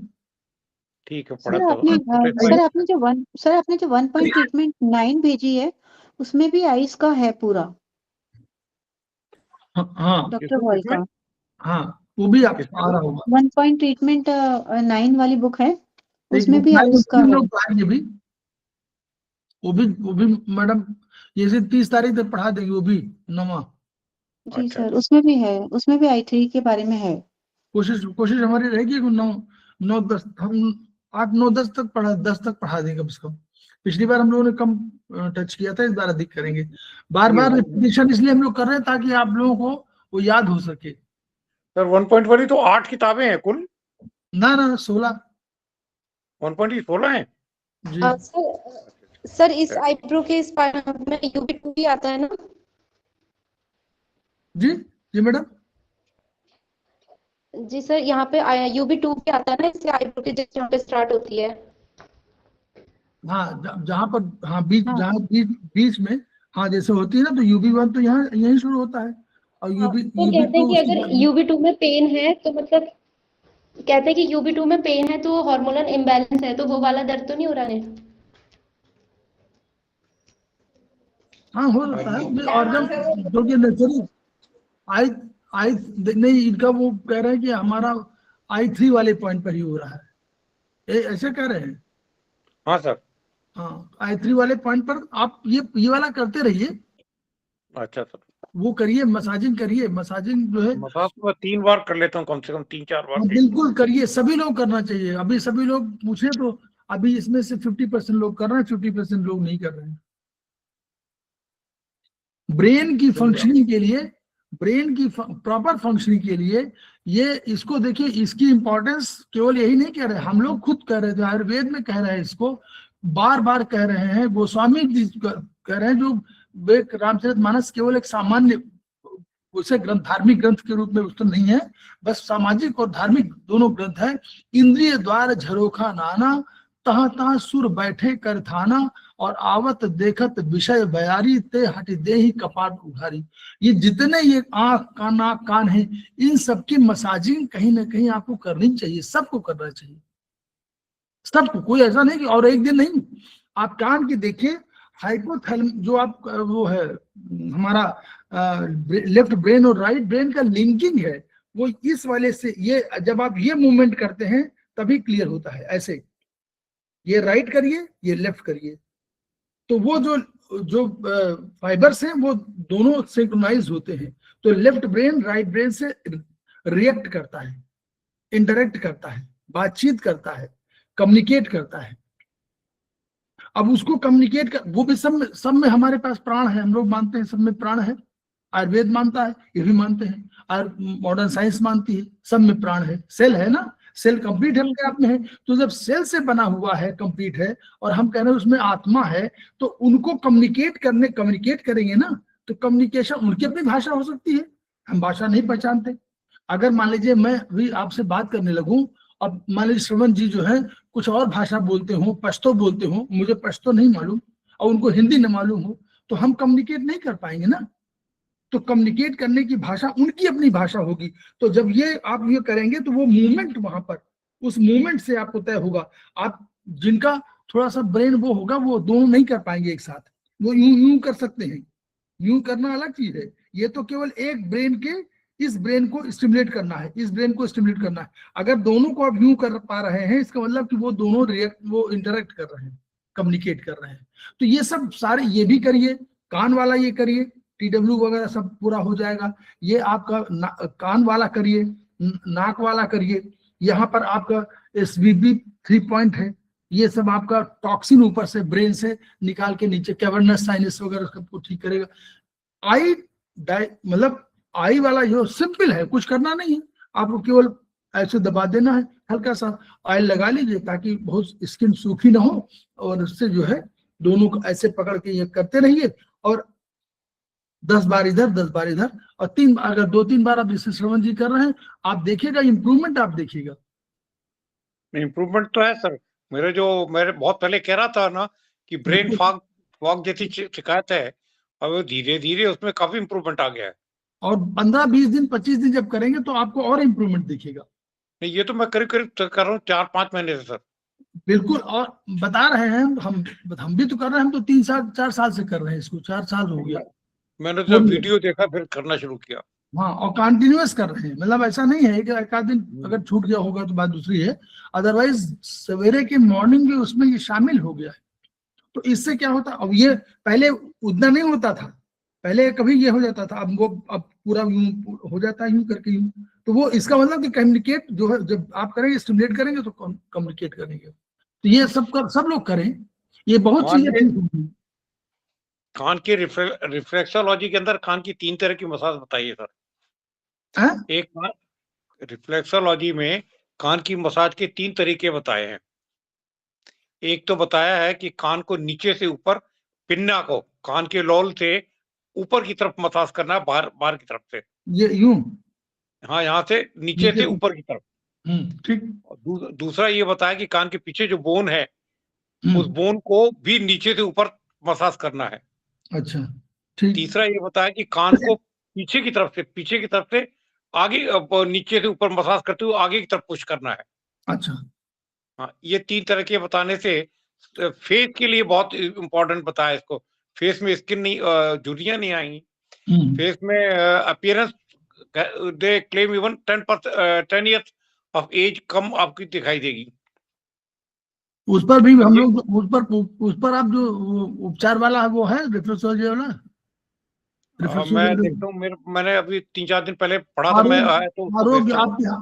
ठीक है, सर पढ़ा आपने जो 1 पॉइंट ट्रीटमेंट 9 भेजी है उसमें भी आइस का है पूरा, हाँ डॉक्टर बॉय का। हाँ, वो भी आप आ रहा होगा। 1 पॉइंट ट्रीटमेंट 9 वाली बुक है, उसमें भी आइस का है। पढ़ाएंगे भी, वो भी मैडम ये से 30 तारीख तक पढ़ा देंगे वो भी नवा। जी सर, उसमें भी है, उसमें भी I3 के बारे में है। कोशिश हमारी रहेगी कि 9-10 हम 8-9-10 तक 10 तक पढ़ा देंगे उसको। पिछली बार हम लोगों ने कम टच किया था, इस बार अधिक करेंगे। बार रिपीटिशन इसलिए हम लोग कर रहे हैं ताकि आप लोगों को वो याद हो सके। सर 1 पॉइंट वाली तो 8 किताबें हैं कुल? ना 16। 1 पॉइंट की 16 है जी। सर इस आईब्रो के इस में UB2 भी आता है ना? जी मैडम। जी सर, यहाँ पे UB2 भी आता है ना इससे आईब्रो के जहाँ पे स्टार्ट होती है? हाँ, जहाँ पर हाँ बीच में हाँ जैसे होती है ना, तो UB1 तो यहाँ यहीं शुरू होता है और तो कहते हैं कि अगर UB2 में पेन है तो मतलब कहते हैं कि UB2 में पेन है तो हार्मोनल इम्बैलेंस है, तो वो वाला दर्द तो नहीं हो रहा है? हाँ हो सकता है, और जब जो कि नेचुरल आई नहीं, इनका वो कह रहे हैं कि हमारा I3 वाले पॉइंट पर ही हो रहा है, ऐसे कह रहे हैं। हाँ सर। हाँ, I3 वाले पॉइंट पर आप ये वाला करते रहिए। अच्छा सर, वो करिए, मसाजिंग करिए, मसाजिंग जो है मसाज तो मैं 3 बार कर लेता हूँ, कम से कम 3-4 बार। बिल्कुल करिए, सभी लोग करना चाहिए। अभी सभी लोग पूछे तो अभी इसमें से 50% लोग कर रहे हैं, 50% लोग नहीं कर रहे हैं। ब्रेन की फंक्शनिंग के लिए, ब्रेन की प्रॉपर फंक्शनिंग के लिए ये इसको देखिए, इसकी इंपॉर्टेंस केवल यही नहीं कह रहे, हम लोग खुद कह रहे थे, आयुर्वेद में कह रहे हैं, इसको बार बार कह रहे हैं, गोस्वामी जी कह रहे हैं, जो रामचरितमानस केवल एक सामान्य उसे ग्रंथ, धार्मिक ग्रंथ के रूप में उसको नहीं है, बस सामाजिक और धार्मिक दोनों ग्रंथ है। इंद्रिय द्वार झरोखा नाना, तहाँ तहाँ सुर बैठे कर थाना, और आवत देखत विषय बयारी, ते हट दे ही कपाट उघारी। ये जितने ये आंख कान नाक कान है, इन सबकी मसाजिंग कहीं ना कहीं आपको करनी चाहिए, सबको करना चाहिए, सबको। कोई ऐसा नहीं कि और एक दिन नहीं। आप कान की देखिए, हाइपोथैलेमस जो आप वो है हमारा लेफ्ट ब्रेन और राइट ब्रेन का लिंकिंग है, वो इस वाले से, ये जब आप ये मूवमेंट करते हैं तभी क्लियर होता है। ऐसे ये राइट करिए, ये लेफ्ट करिए, तो वो जो फाइबर्स हैं वो दोनों सिंक्रोनाइज होते हैं। तो लेफ्ट ब्रेन राइट ब्रेन से रिएक्ट करता है, इंटरेक्ट करता है, बातचीत करता है, कम्युनिकेट करता है। अब उसको कम्युनिकेट कर, वो भी सब में हमारे पास प्राण है, हम लोग मानते हैं सब में प्राण है, आयुर्वेद मानता है, ये भी मानते हैं, और मॉडर्न साइंस मानती है, सब में प्राण है। सेल है ना, सेल कंप्लीट है अपने आप में है। तो जब सेल से बना हुआ है, कंप्लीट है, और हम कह रहे हैं उसमें आत्मा है, तो उनको कम्युनिकेट करेंगे ना, तो कम्युनिकेशन, उनकी अपनी भाषा हो सकती है, हम भाषा नहीं पहचानते। अगर मान लीजिए मैं भी आपसे बात करने लगूं, अब मान लीजिए श्रवण जी जो है कुछ और भाषा बोलते हो, पश्तो बोलते हो, मुझे पश्तो नहीं मालूम और उनको हिंदी न मालूम हो, तो हम कम्युनिकेट नहीं कर पाएंगे ना। तो कम्युनिकेट करने की भाषा उनकी अपनी भाषा होगी। तो जब ये आप ये करेंगे तो वो मूवमेंट वहां पर, उस मूवमेंट से आपको तय होगा। आप जिनका थोड़ा सा ब्रेन वो होगा, वो दोनों नहीं कर पाएंगे एक साथ, वो यूं कर सकते हैं, यूं करना अलग चीज है। ये तो केवल एक ब्रेन के, इस ब्रेन को स्टिमुलेट करना है, इस ब्रेन को स्टिमुलेट करना है। अगर दोनों को आप यूं कर पा रहे हैं, इसका मतलब कि वो दोनों वो इंटरेक्ट कर रहे हैं, कम्युनिकेट कर रहे हैं। तो ये सब सारे, ये भी करिए, कान वाला ये करिए, TW वगैरह सब पूरा हो जाएगा। ये आपका कान वाला करिए, नाक वाला करिए, यहाँ पर आपका SVB 3 पॉइंट है, ये सब आपका टॉक्सिन ऊपर से ब्रेन से निकाल के नीचे कैवर्नस साइनस वगैरह सबको ठीक करेगा। आई मतलब आई वाला जो सिंपल है, कुछ करना नहीं है, आपको केवल ऐसे दबा देना है, हल्का सा ऑयल लगा लीजिए ताकि बहुत स्किन सूखी ना हो, और उससे जो है दोनों को ऐसे पकड़ के ये करते रहिए, और 10 बार इधर 10 बार इधर, और 3 अगर 2-3 बार आप जैसे श्रवण जी कर रहे हैं, आप देखिएगा इम्प्रूवमेंट, आप देखिएगा। इम्प्रूवमेंट तो है सर। मेरे बहुत पहले कह रहा था ना कि ब्रेन फॉग जैसी शिकायत है, और वो धीरे धीरे उसमें काफी इम्प्रूवमेंट आ गया है। और 15-20 दिन 25 दिन जब करेंगे तो आपको और इम्प्रूवमेंट दिखेगा। नहीं, ये तो मैं करीब करीब कर रहा हूँ 4-5 महीने से सर। बिल्कुल, और बता रहे हैं हम भी तो कर रहे हैं, हम तो 3-4 साल से कर रहे हैं इसको, 4 साल हो गया। मैंने तो वीडियो देखा फिर करना शुरू किया। हाँ, और कंटिन्यूअस कर रहे हैं, मतलब ऐसा नहीं है कि एक आध दिन अगर छूट गया होगा तो बात दूसरी है, अदरवाइज सवेरे के मॉर्निंग में उसमें ये शामिल हो गया है। तो इससे क्या होता है, अब ये पहले उतना नहीं होता था, पहले कभी ये हो जाता था, अब पूरा यूं हो जाता है, यूं करके यूं। तो वो इसका मतलब कि कम्युनिकेट जो है, जब आप करेंगे स्टिमुलेट करेंगे तो कम्युनिकेट करेंगे। तो ये सब लोग करें, ये बहुत चीजें। कान के रिफ्लेक्सोलॉजी के अंदर कान की 3 तरह की मसाज बताइए सर। एक रिफ्लेक्सोलॉजी में कान की मसाज के 3 तरीके बताए हैं। एक तो बताया है कि कान को नीचे से ऊपर, पिन्ना को कान के लोल से ऊपर की तरफ मसाज करना है, बाहर की तरफ से, ये यूं, हाँ, यहाँ से नीचे से ऊपर की तरफ। ठीक। दूसरा ये बताया कि कान के पीछे जो बोन है, उस बोन को भी नीचे से ऊपर मसाज करना है। अच्छा, ठीक। तीसरा ये बताया कि कान को पीछे की तरफ से आगे, नीचे से ऊपर मसाज करते हुए आगे की तरफ पुश करना है। अच्छा, हाँ, ये 3 तरह के बताने से फेस के लिए बहुत इम्पोर्टेंट बताया इसको। फेस में स्किन नहीं, झुर्रियां नहीं आएंगी, फेस में appearance, they claim even 10 years of age कम आपकी दिखाई देगी। उस पर भी हम लोग उस पर आप जो उपचार वाला है वो है रिफ्लेक्सोलॉजी वाला। मैं देखता हूँ, मैंने अभी 3-4 दिन पहले पढ़ा था। मैं आरोग्य आपका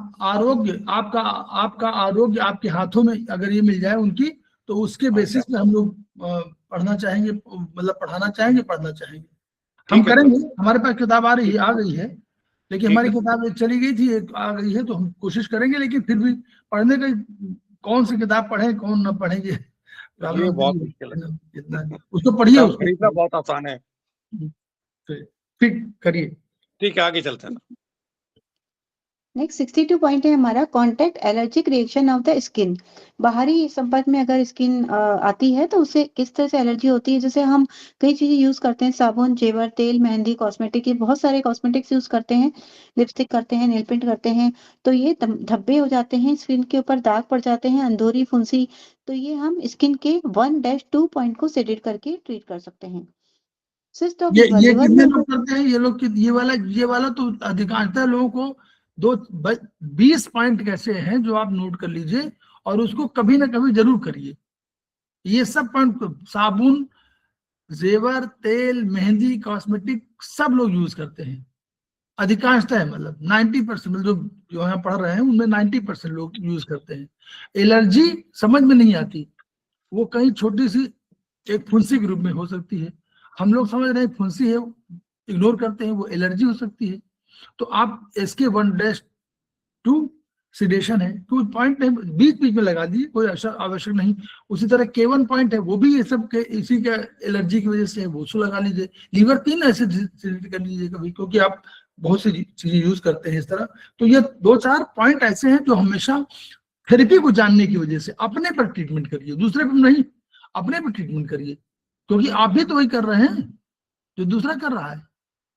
आरोग्य आपके हाथों में अगर ये मिल जाए उनकी, तो उसके बेसिस पे हम लोग पढ़ना चाहेंगे, मतलब पढ़ाना चाहेंगे, पढ़ना चाहेंगे, हम करेंगे। हमारे पास किताब आ गई है, लेकिन हमारी किताब एक चली गई थी, एक आ गई है, तो हम कोशिश करेंगे, लेकिन फिर भी पढ़ने का कौन सी किताब पढ़े कौन ना पढ़ेंगे, ये बहुत मुश्किल है। उसको पढ़िए, उसको खरीदना बहुत आसान है। ठीक करिए, ठीक है, आगे चलते हैं। नेक्स्ट 62 पॉइंट है हमारा, contact allergic reaction of the skin. बाहरी संपर्क में अगर स्किन आती है तो उससे किस तरह से एलर्जी होती है। जैसे हम कई चीजें यूज करते हैं, साबुन, जेवर, तेल, मेहंदी, कॉस्मेटिक, ये बहुत सारे कॉस्मेटिक्स यूज करते हैं, लिपस्टिक करते हैं, नेल पेंट करते हैं, तो ये धब्बे हो जाते हैं, स्किन के ऊपर दाग पड़ जाते हैं, अंदोरी, फुंसी। तो ये हम स्किन के 1-2 पॉइंट को सेडेट करके ट्रीट कर सकते हैं। ये कितने लोग करते हैं, ये लोग, ये वाला तो अधिकांशतः लोगों को 20 पॉइंट कैसे हैं जो आप नोट कर लीजिए, और उसको कभी ना कभी जरूर करिए। ये सब पॉइंट, साबुन, जेवर, तेल, मेहंदी, कॉस्मेटिक सब लोग यूज करते हैं, अधिकांशतः, मतलब 90%, मतलब जो यहाँ पढ़ रहे हैं उनमें 90% लोग यूज करते हैं। एलर्जी समझ में नहीं आती, वो कहीं छोटी सी एक फुंसी के रूप में हो सकती है, हम लोग समझ रहे हैं फुंसी है, इग्नोर करते हैं, वो एलर्जी हो सकती है। तो आप इसके 1-2 सिडेशन है, 2 पॉइंट नहीं, बीच में लगा दिए, कोई आवश्यक नहीं। उसी तरह K1 पॉइंट है, वो भी ये सब के इसी के एलर्जी की वजह से है, वो उसको लगा लीजिए। लीवर 3 एसिड सिलेक्ट कर लीजिए कभी, क्योंकि आप बहुत सी चीजें यूज करते हैं इस तरह। तो ये 2-4 पॉइंट ऐसे हैं जो हमेशा थेरेपी को जानने की वजह से अपने पर ट्रीटमेंट करिए, दूसरे पर नहीं, अपने पर ट्रीटमेंट करिए, क्योंकि आप भी तो वही कर रहे हैं जो दूसरा कर रहा है।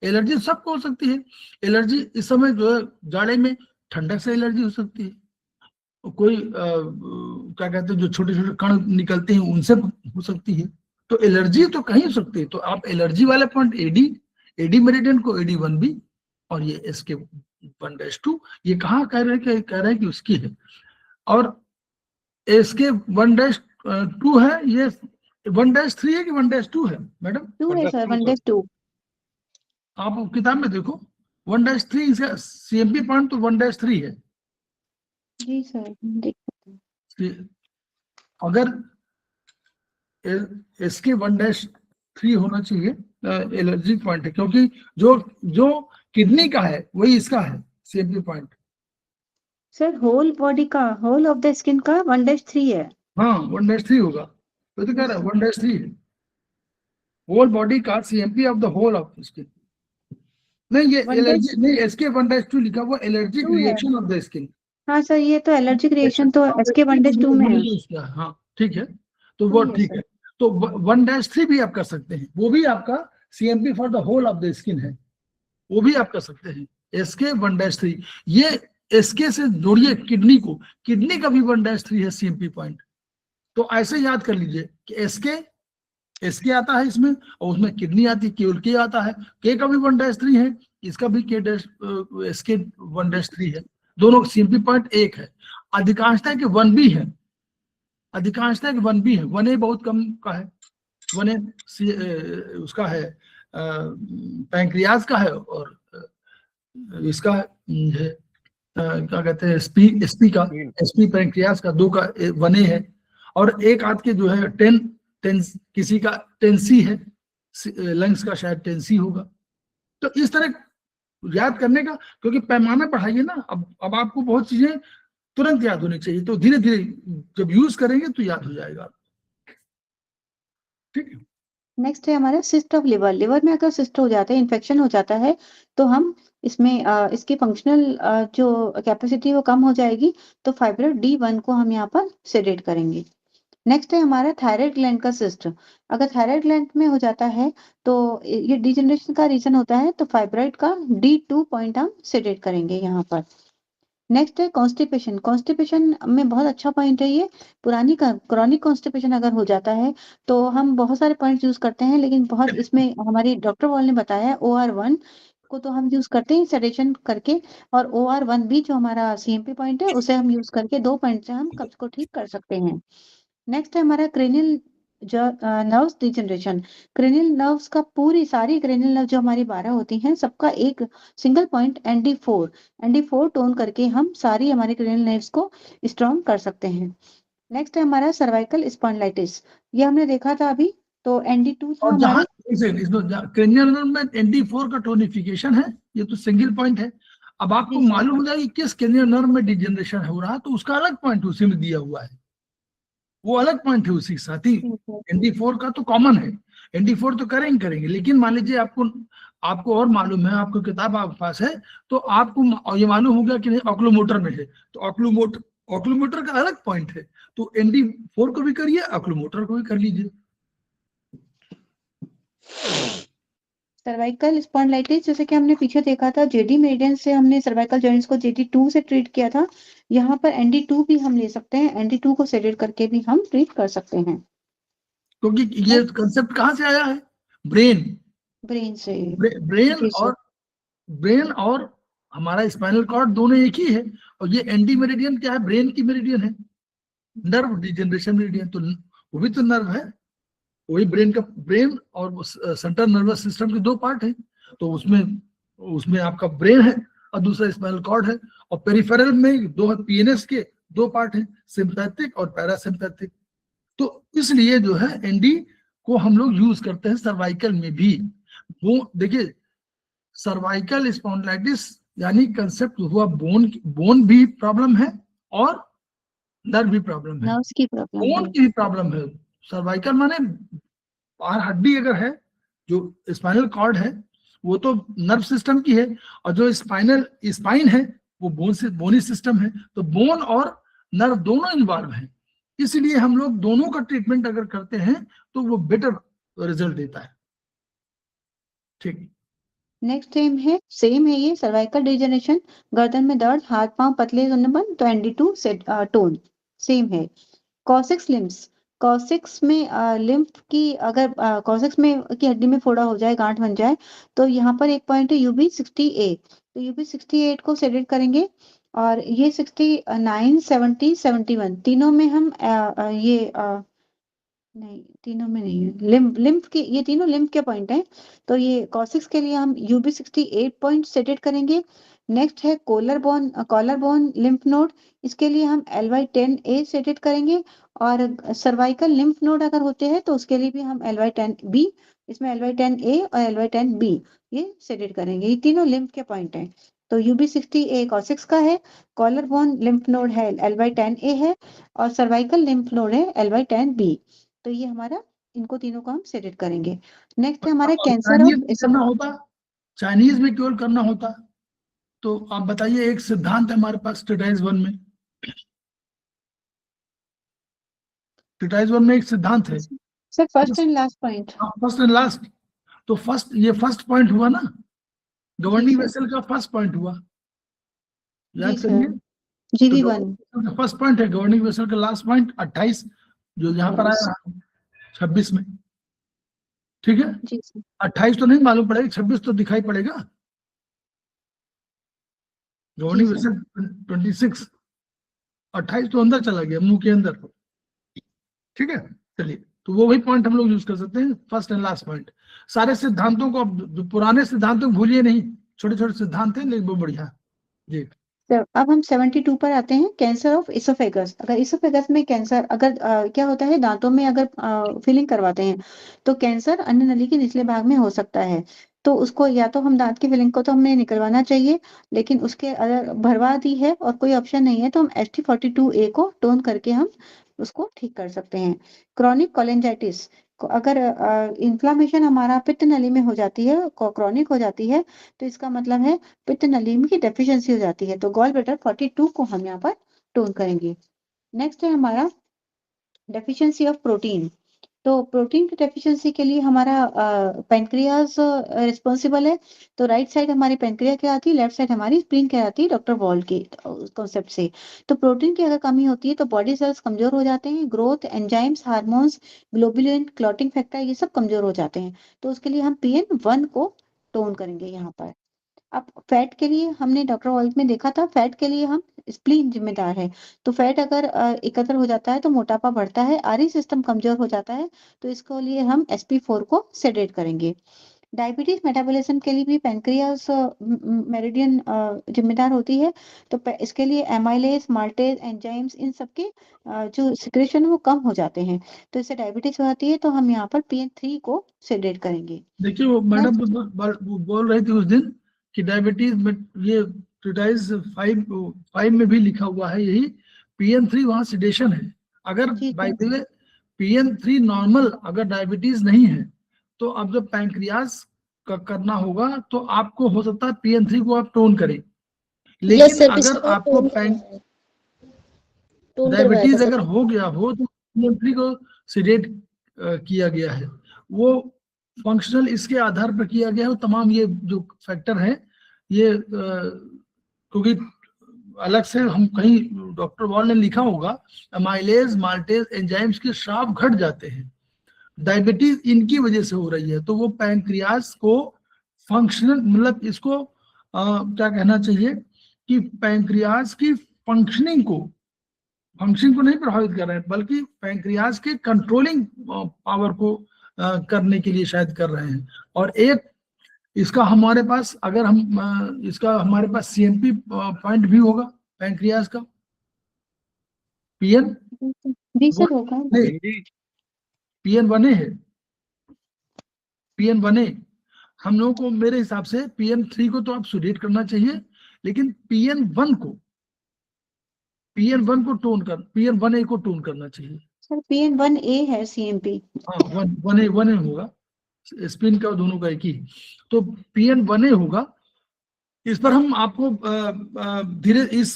एलर्जी सबको हो सकती है। एलर्जी इस समय जो है जाड़े में ठंडक से एलर्जी हो सकती है, कोई क्या कहते हैं जो छोटे छोटे कण निकलते हैं उनसे हो सकती है। तो एलर्जी तो कहीं हो सकती है। तो आप एलर्जी वाले पॉइंट AD एडी मेरिडियन को AD1B और ये SK1-2, ये कहाँ कह रहे हैं कि उसकी है, और SK1-2 है, ये 1-3 है कि 1-2 है मैडम? 2 है सर, 1-2। आप किताब में देखो 1-3 इसका CMP पॉइंट तो 1-3 है। जी सर, देख सकते हैं। अगर SK1-3 होना चाहिए एलर्जी पॉइंट है, क्योंकि जो किडनी का है वही इसका है CMP point. Sir whole body का, होल ऑफ द स्किन का 1-3 है। हाँ 1-3 होगा, तो कह रहा है 1-3 है होल बॉडी का CMP of the whole of skin. नहीं, ये एलर्जी नहीं, SK1-2 लिखा हुआ allergic reaction of the skin. हाँ सर, ये तो एलर्जिक रिएक्शन तो SK1-2 में है। हाँ ठीक है, तो वो ठीक है। तो 1-3 भी आप कर सकते हैं, वो भी आपका CMP for the whole of the skin है, वो भी आप कर सकते हैं SK1-3। ये SK से जोड़िए किडनी को, किडनी का भी 1-3 है CMP पॉइंट। तो ऐसे याद कर लीजिए कि SK आता है इसमें, और उसमें किडनी आती है, केवल K आता है, K का भी 1-3 है, इसका भी SK1-3 है, दोनों CMP पॉइंट एक है। अधिकांशता के 1B है, अधिकांशता के 1B है, 1A बहुत कम का है, 1A उसका है पैंक्रियाज का है, और इसका है क्या कहते हैं SP का, SP पैंक्रियाज का 2 का 1A है, और एक आध के जो है 10 किसी का 10C है, लंग्स का शायद 10C होगा। तो इस तरह याद करने का, क्योंकि पैमाना बढ़ाइए ना, अब आपको बहुत चीजें तुरंत याद होनी चाहिए, तो धीरे धीरे जब यूज करेंगे तो याद हो जाएगा। ठीक है। नेक्स्ट है हमारा सिस्ट ऑफ लिवर। लिवर में अगर सिस्ट हो जाता है, इन्फेक्शन हो जाता है, तो हम इसमें इसकी फंक्शनल जो कैपेसिटी वो कम हो जाएगी, तो फाइब्रोइड D1 को हम यहाँ पर सेडेट करेंगे। नेक्स्ट है हमारा थायराइड ग्लैंड का सिस्ट। अगर थायराइड ग्लैंड में हो जाता है तो ये डिजेनरेशन का रीजन होता है, तो फाइब्रोइड का D2 पॉइंट हम सेडेट करेंगे यहाँ पर। नेक्स्ट है कॉन्स्टिपेशन। कॉन्स्टिपेशन में बहुत अच्छा पॉइंट है ये, पुरानी क्रॉनिक कॉन्स्टिपेशन अगर हो जाता है तो हम बहुत सारे पॉइंट्स यूज करते हैं, लेकिन बहुत इसमें हमारी डॉक्टर वॉल ने बताया OR1 को तो हम यूज करते हैं सेडेशन करके, और OR1B जो हमारा CMP पॉइंट है उसे हम यूज करके 2 पॉइंट से हम कब्ज को ठीक कर सकते हैं। नेक्स्ट है हमारा cranial nerves degeneration. Cranial nerves का सारी क्रेनियल नर्व जो हमारी 12 होती हैं, सबका एक सिंगल पॉइंट ND4 टोन करके हम सारी हमारी क्रेनियल नर्व्स को स्ट्रॉन्ग कर सकते हैं। नेक्स्ट है हमारा सर्वाइकल स्पॉन्डिलाइटिस, ये हमने देखा था अभी, तो ND2 था हमारा। क्रेनियल नर्व में ND4 का टोनिफिकेशन है, ये तो सिंगल पॉइंट है। अब आपको मालूम हो जाए किस क्रेनियल नर्व में डिजनरेशन हो रहा है, तो उसका अलग पॉइंट उसी में दिया हुआ है, वो अलग पॉइंट है उसी के साथ ही। ND4 का तो कॉमन है, ND4 तो करेंगे, लेकिन मान लीजिए आपको और मालूम है, आपको किताब आपके पास है, तो आपको ये मालूम हो गया कि नहीं ऑक्लोमोटर में है, तो ऑक्लोमोटर का अलग पॉइंट है, तो ND4 को भी करिए, ऑक्लोमोटर को भी कर लीजिए। सर्वाइकल स्पॉन्डिलाइटिस जैसे कि हमने पीछे देखा था, JD मेरिडियन से हमने सर्वाइकल जॉइंट्स को JD2 से ट्रीट किया था, यहाँ पर ND2 भी हम ले सकते हैं, ND2 को सेडेट करके भी हम ट्रीट कर सकते हैं। क्योंकि ये कंसेप्ट कहाँ से आया है? ब्रेन से। ब्रेन और हमारा स्पाइनल कॉर्ड दोनों एक ही है, और ये एंडी मेरिडियन क्या है? ब्रेन की मेरिडियन है, नर्व डिजेनरेशन मेरिडियन, तो वो भी तो नर्व है, वही ब्रेन और सेंट्रल नर्वस सिस्टम के 2 पार्ट है, तो उसमें आपका ब्रेन है और दूसरा स्पाइनल कॉर्ड है, और पेरिफेरल में 2 PNS के 2 पार्ट हैं, सिंपैथिक और पैरासिम्पैथिक। तो इसलिए जो है एनडी को हम लोग यूज करते हैं सर्वाइकल में भी। वो देखिए सर्वाइकल स्पॉन्डिलाइटिस यानी कंसेप्ट हुआ बोन भी प्रॉब्लम है और नर्व भी प्रॉब्लम है, बोन की भी प्रॉब्लम है। सर्वाइकल माने हड्डी अगर है, जो स्पाइनल कॉर्ड है वो तो नर्व सिस्टम की है, और जो स्पाइन है वो बोनी सिस्टम है, तो बोन और नर्व दोनों इन्वॉल्व है, इसलिए हम लोग दोनों का ट्रीटमेंट अगर करते हैं तो वो बेटर रिजल्ट देता है। ठीक, नेक्स्ट सेम है ये सर्वाइकल डिजेनरेशन, गर्दन में दर्द, हाथ पांव पतले होने बंद, तो ND2 से टोन सेम है। कॉसेक्स कॉसिक्स में लिम्फ की अगर कॉसिक्स में की हड्डी में फोड़ा हो जाए, गांठ बन जाए, तो यहाँ पर एक पॉइंट है UB68। तो UB68 को सेलेक्ट करेंगे और ये 69, 70, 71 तीनों में हम नहीं, तीनों में नहीं है। लिम्फ की ये तीनों लिम्फ के पॉइंट हैं। तो ये कॉसिक्स के लिए हम UB68 पॉइंट सेटेड करेंगे। नेक्स्ट है कॉलर बोन लिम्फ नोड, इसके लिए हम LY10A सेटेड करेंगे। और सर्वाइकल लिम्फ नोड अगर होते हैं तो उसके लिए भी हम LY10B, इसमें LY10A और LY10B ये सेटेड करेंगे। ये तीनों लिम्फ के पॉइंट हैं। तो UB68 कॉसिक्स का है, कॉलर बोन लिम्फ नोड है LY10A है, और सर्वाइकल लिम्फ नोड है LY10B। तो ये हमारा इनको तीनों को हम सेलेक्ट करेंगे। नेक्स्ट है हमारे कैंसर चाइनीज में करना होता, चाइनीज में केवल करना होता, तो आप बताइए। एक सिद्धांत है हमारे पास टिटाइज 1 में, टिटाइज 1 में एक सिद्धांत है sir, first and last point. First and last. तो ये फर्स्ट पॉइंट हुआ ना, गवर्निंग सर। वेसल का फर्स्ट पॉइंट हुआ, याद जी करिए। सर, GV1 तो फर्स्ट पॉइंट है, गवर्निंग वेसल का लास्ट पॉइंट 28 जो यहाँ पर आया 26 में, ठीक है। जी सर। 28 तो नहीं मालूम पड़ेगा, 26 तो दिखाई पड़ेगा। गवर्निंग जी सर। वेसल 26, 28 तो अंदर चला गया मुंह के अंदर, ठीक है। चलिए, तो वो वही पॉइंट हम लोग यूज कर सकते हैं, फर्स्ट एंड लास्ट पॉइंट। सारे सिद्धांतों को अब जो पुराने सिद्धांतों को भूलिए नहीं, छोटे छोटे सिद्धांत हैं लेकिन वो बढ़िया जी। सर अब हम 72 पर आते हैं, कैंसर ऑफ इसोफेगस। अगर इसोफेगस में कैंसर, अगर क्या होता है, दांतों में अगर फिलिंग करवाते हैं तो कैंसर अन्न नली के निचले भाग में हो सकता है। तो उसको या तो हम दांत की फिलिंग को तो हमें निकलवाना चाहिए, लेकिन उसके अगर भरवा दी है और कोई ऑप्शन नहीं है तो हम ST42A को टोन करके हम उसको ठीक कर सकते हैं। क्रॉनिक कोलेंजाइटिस, अगर इन्फ्लामेशन हमारा पित्त नली में हो जाती है, क्रॉनिक हो जाती है, तो इसका मतलब है पित्त नली की डेफिशिएंसी हो जाती है। तो गॉल ब्लैडर 42 को हम यहाँ पर टोन करेंगे। नेक्स्ट है हमारा डेफिशिएंसी ऑफ प्रोटीन। तो प्रोटीन की डेफिशिएंसी के लिए हमारा पेनक्रियाज रिस्पॉन्सिबल है। तो राइट साइड हमारी पेनक्रिया क्या आती है, लेफ्ट साइड हमारी स्प्लीन क्या आती है, डॉक्टर वॉल के कॉन्सेप्ट से। तो प्रोटीन की अगर कमी होती है तो बॉडी सेल्स कमजोर हो जाते हैं, growth, enzymes, hormones, globulin, clotting factor, ये सब कमजोर हो जाते हैं। तो उसके लिए हम PN1 को टोन करेंगे यहाँ पर। अब फैट के लिए हमने डॉक्टर वॉल्ट में देखा था, फैट के लिए हम स्प्लीन जिम्मेदार है। तो फैट अगर एकत्र हो जाता है तो मोटापा बढ़ता है, आर्य सिस्टम कमजोर हो जाता है, तो इसके लिए हम SP4 को सेडेट करेंगे। डायबिटीज मेटाबॉलिज्म के लिए भी पैनक्रियास मेरिडियन जिम्मेदार होती है। तो इसके लिए एमाइलेज, माल्टेज, एंजाइम्स, इन सबके जो सिक्रेशन है वो कम हो जाते हैं, तो इससे डायबिटीज हो जाती है। तो हम यहाँ पर PN3 को सेडेट करेंगे। देखिए वो मैडम बोल रही थी उस दिन कि डायबिटीज में ये टिटाइज 5 में भी लिखा हुआ है यही, PN3 वहाँ सिडेशन है। अगर by the way PN3 normal, अगर डायबिटीज नहीं है तो अब जब पैंक्रियास का करना होगा तो आपको हो सकता है PN3 को आप टोन करें, लेकिन अगर आपको डायबिटीज अगर हो गया हो तो PN3 को सिडेट किया गया है। वो फंक्शनल इसके आधार पर किया गया है, तमाम ये जो फैक्टर है ये क्योंकि अलग से हम कहीं डॉक्टर वॉल ने लिखा होगा अमाइलेज, माल्टेज, एंजाइम्स के स्राव घट जाते हैं, डायबिटीज इनकी वजह से हो रही है। तो वो पैंक्रियास को फंक्शनल, मतलब इसको क्या कहना चाहिए कि पैंक्रियास की फंक्शनिंग को नहीं प्रभावित कर रहे हैं, बल्कि पैंक्रियास के कंट्रोलिंग पावर को करने के लिए शायद कर रहे हैं। और एक इसका हमारे पास, अगर हम इसका हमारे पास CMP पॉइंट भी होगा पैंक्रियास का, PN PN1A है, PN1A हम लोगों को मेरे हिसाब से PN3 को तो आप सुडेट करना चाहिए, लेकिन PN1 को टोन कर, PN1A को टोन करना चाहिए। सर PN1A है CMP। हाँ 1A होगा, स्पिन का दोनों का एक ही, तो PN1A होगा। इस पर हम आपको धीरे इस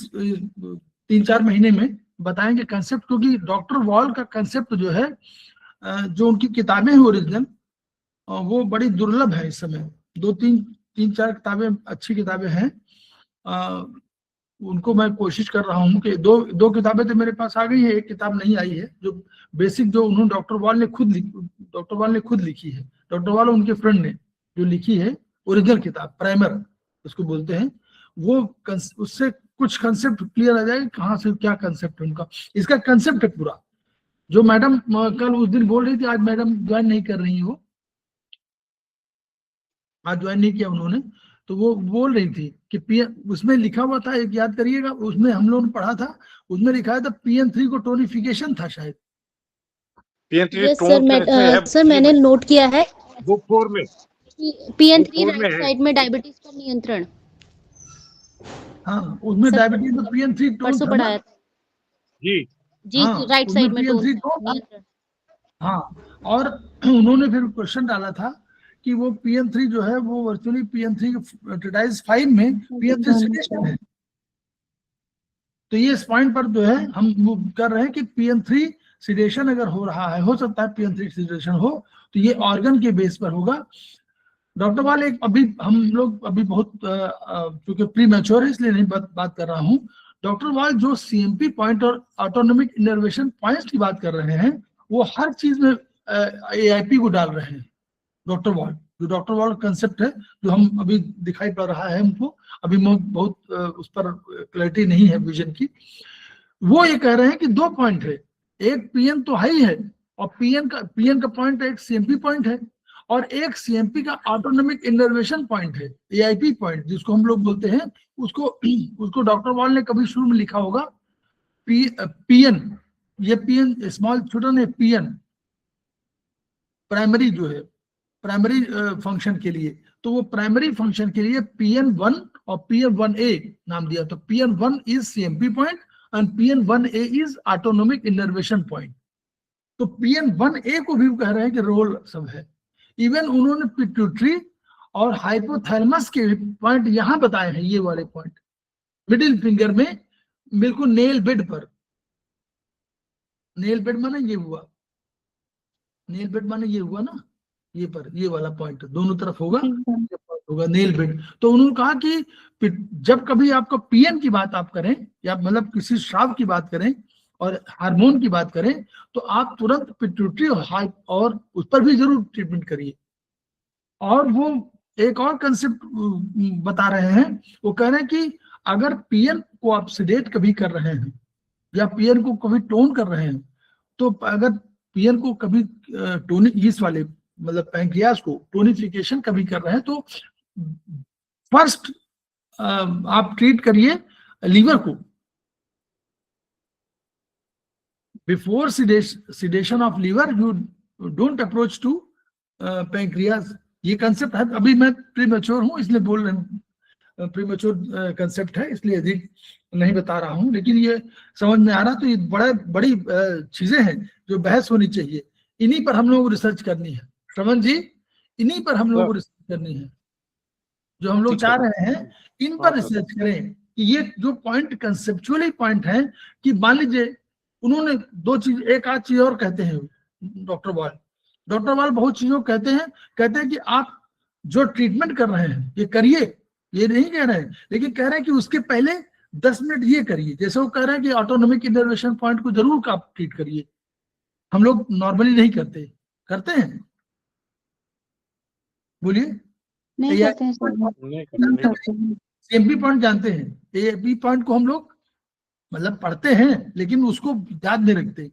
3-4 महीने में बताएंगे कंसेप्ट, क्योंकि डॉक्टर वॉल का कंसेप्ट जो है, जो उनकी किताबें हैं ओरिजिनल, वो बड़ी दुर्लभ है इस समय। 2-3-4 किताबें, अच्छी किताबें हैं। उनको मैं कोशिश कर रहा हूँ कि दो किताबें तो मेरे पास आ गई है, एक किताब नहीं आई है, जो बेसिक जो उन्होंने डॉक्टर वाल ने खुद लिखी है, डॉक्टर वाल उनके फ्रेंड ने जो लिखी है ओरिजिनल किताब, प्राइमर उसको बोलते हैं, वो उससे कुछ कंसेप्ट क्लियर आ जाएगा कहाँ से क्या कंसेप्ट है उनका। इसका कंसेप्ट है पूरा, जो मैडम कल उस दिन बोल रही थी, आज मैडम ज्वाइन नहीं कर रही है, वो आज ज्वाइन नहीं किया उन्होंने, तो वो बोल रही थी कि उसमें लिखा हुआ था, एक याद करिएगा, उसमें हम लोगों ने पढ़ा था, उसमें लिखा था PN3 को टोनिफिकेशन था शायद। यस सर, सर मैंने नोट किया है बुक 4 में PN3 राइट साइड में डायबिटीज पर नियंत्रण। हाँ, उसमें डायबिटीज तो PN3 टोन परसों पढ़ाया था जी जी, हाँ, राइट साइड में टोन PN3 टोन था। नियंत्रण। हाँ, और उन्होंने फिर क्वेश्चन डाला था कि वो PN3 जो है वो वर्चुअली PN3 ट्रेटाइज 5 में PN3 सिडेशन है। तो ये इस पॉइंट पर जो है हम वो कर रहे हैं कि PN3 सिडेशन अगर हो रहा है, हो सकता है PN3 सिडेशन हो, तो ये ऑर्गन के बेस पर होगा। डॉक्टर वाल एक अभी हम लोग अभी बहुत क्योंकि प्री मैच्योर है इसलिए नहीं बात कर रहा हूँ। डॉक्टर वाल जो CMP पॉइंट और ऑटोनोमिक इनर्वेशन पॉइंट्स की बात कर रहे हैं, वो हर चीज में AIP को डाल रहे हैं। डॉक्टर वाल कंसेप्ट है जो हम अभी दिखाई पड़ रहा है हमको, अभी बहुत उस पर क्लैरिटी नहीं है विजन की। वो ये कह रहे हैं कि 2 पॉइंट है, एक PN तो है ही है, और PN का पॉइंट एक CMP पॉइंट है, और एक CMP का ऑटोनोमिक इनर्वेशन पॉइंट है, AIP पॉइंट जिसको हम लोग बोलते हैं। उसको डॉक्टर वाल ने कभी शुरू में लिखा होगा PN, ये PN स्मॉल छोटा नहीं, PN प्राइमरी जो है, प्राइमरी फंक्शन के लिए, तो वो प्राइमरी फंक्शन के लिए PN1 और PN1A नाम दिया। तो PN1 is CMP point and PN1A is autonomic innervation point. तो PN1A को भी कह रहे हैं कि रोल सब है। इवन उन्होंने पिट्यूटरी और हाइपोथैलेमस के पॉइंट यहां बताए हैं, ये वाले पॉइंट मिडिल फिंगर में, बिल्कुल नेल बेड पर। नेल बेड माने ये हुआ, नेल बेड माने ये हुआ ना, ये पर ये वाला पॉइंट दोनों तरफ होगा, होगा नेल बेड। तो उन्होंने कहा कि जब कभी आपको PN की बात आप करें, या मतलब किसी श्राव की बात करें और हार्मोन की बात करें, तो आप तुरंत पिट्यूटरी और उस पर भी जरूर ट्रीटमेंट करिए। और वो एक और कंसेप्ट बता रहे हैं, वो कह रहे हैं कि अगर PN को आप सेडेट कभी कर रहे हैं या PN को कभी टोन कर रहे हैं, तो अगर PN को कभी टोनिक इस वाले मतलब पैंक्रियास को टोनिफिकेशन कभी कर रहे हैं, तो फर्स्ट आप ट्रीट करिए लीवर को। Before sedation of liver you don't approach to pancreas. ये कंसेप्ट है, अभी मैं प्रीमेच्योर हूं इसलिए बोल रहे हैं, प्रीमेच्योर कंसेप्ट है इसलिए अधिक नहीं बता रहा हूं, लेकिन ये समझ में आ रहा। तो ये बड़ी चीजें हैं जो बहस होनी चाहिए, इन्हीं पर हम लोगों को रिसर्च करनी है, श्रवण जी, इन्हीं पर हम लोगों को रिसर्च करनी है। जो हम लोग चाह रहे हैं इन पर रिसर्च करें कि ये जो पॉइंट कंसेप्चुअली पॉइंट है, कि मान लीजिए उन्होंने 2 चीज, एक आध चीज और कहते हैं डॉक्टर वाल बहुत चीजों कहते हैं कि आप जो ट्रीटमेंट कर रहे हैं ये करिए, ये नहीं कह रहे हैं, लेकिन कह रहे हैं कि उसके पहले 10 मिनट ये करिए। जैसे वो कह रहे हैं कि ऑटोनोमिक इनर्वेशन पॉइंट को जरूर आप ट्रीट करिए, हम लोग नॉर्मली नहीं करते हैं, बोलिए। नहीं करते हैं सर, CMP पॉइंट जानते हैं, AIP पॉइंट को हम लोग मतलब पढ़ते हैं लेकिन उसको याद नहीं रखते।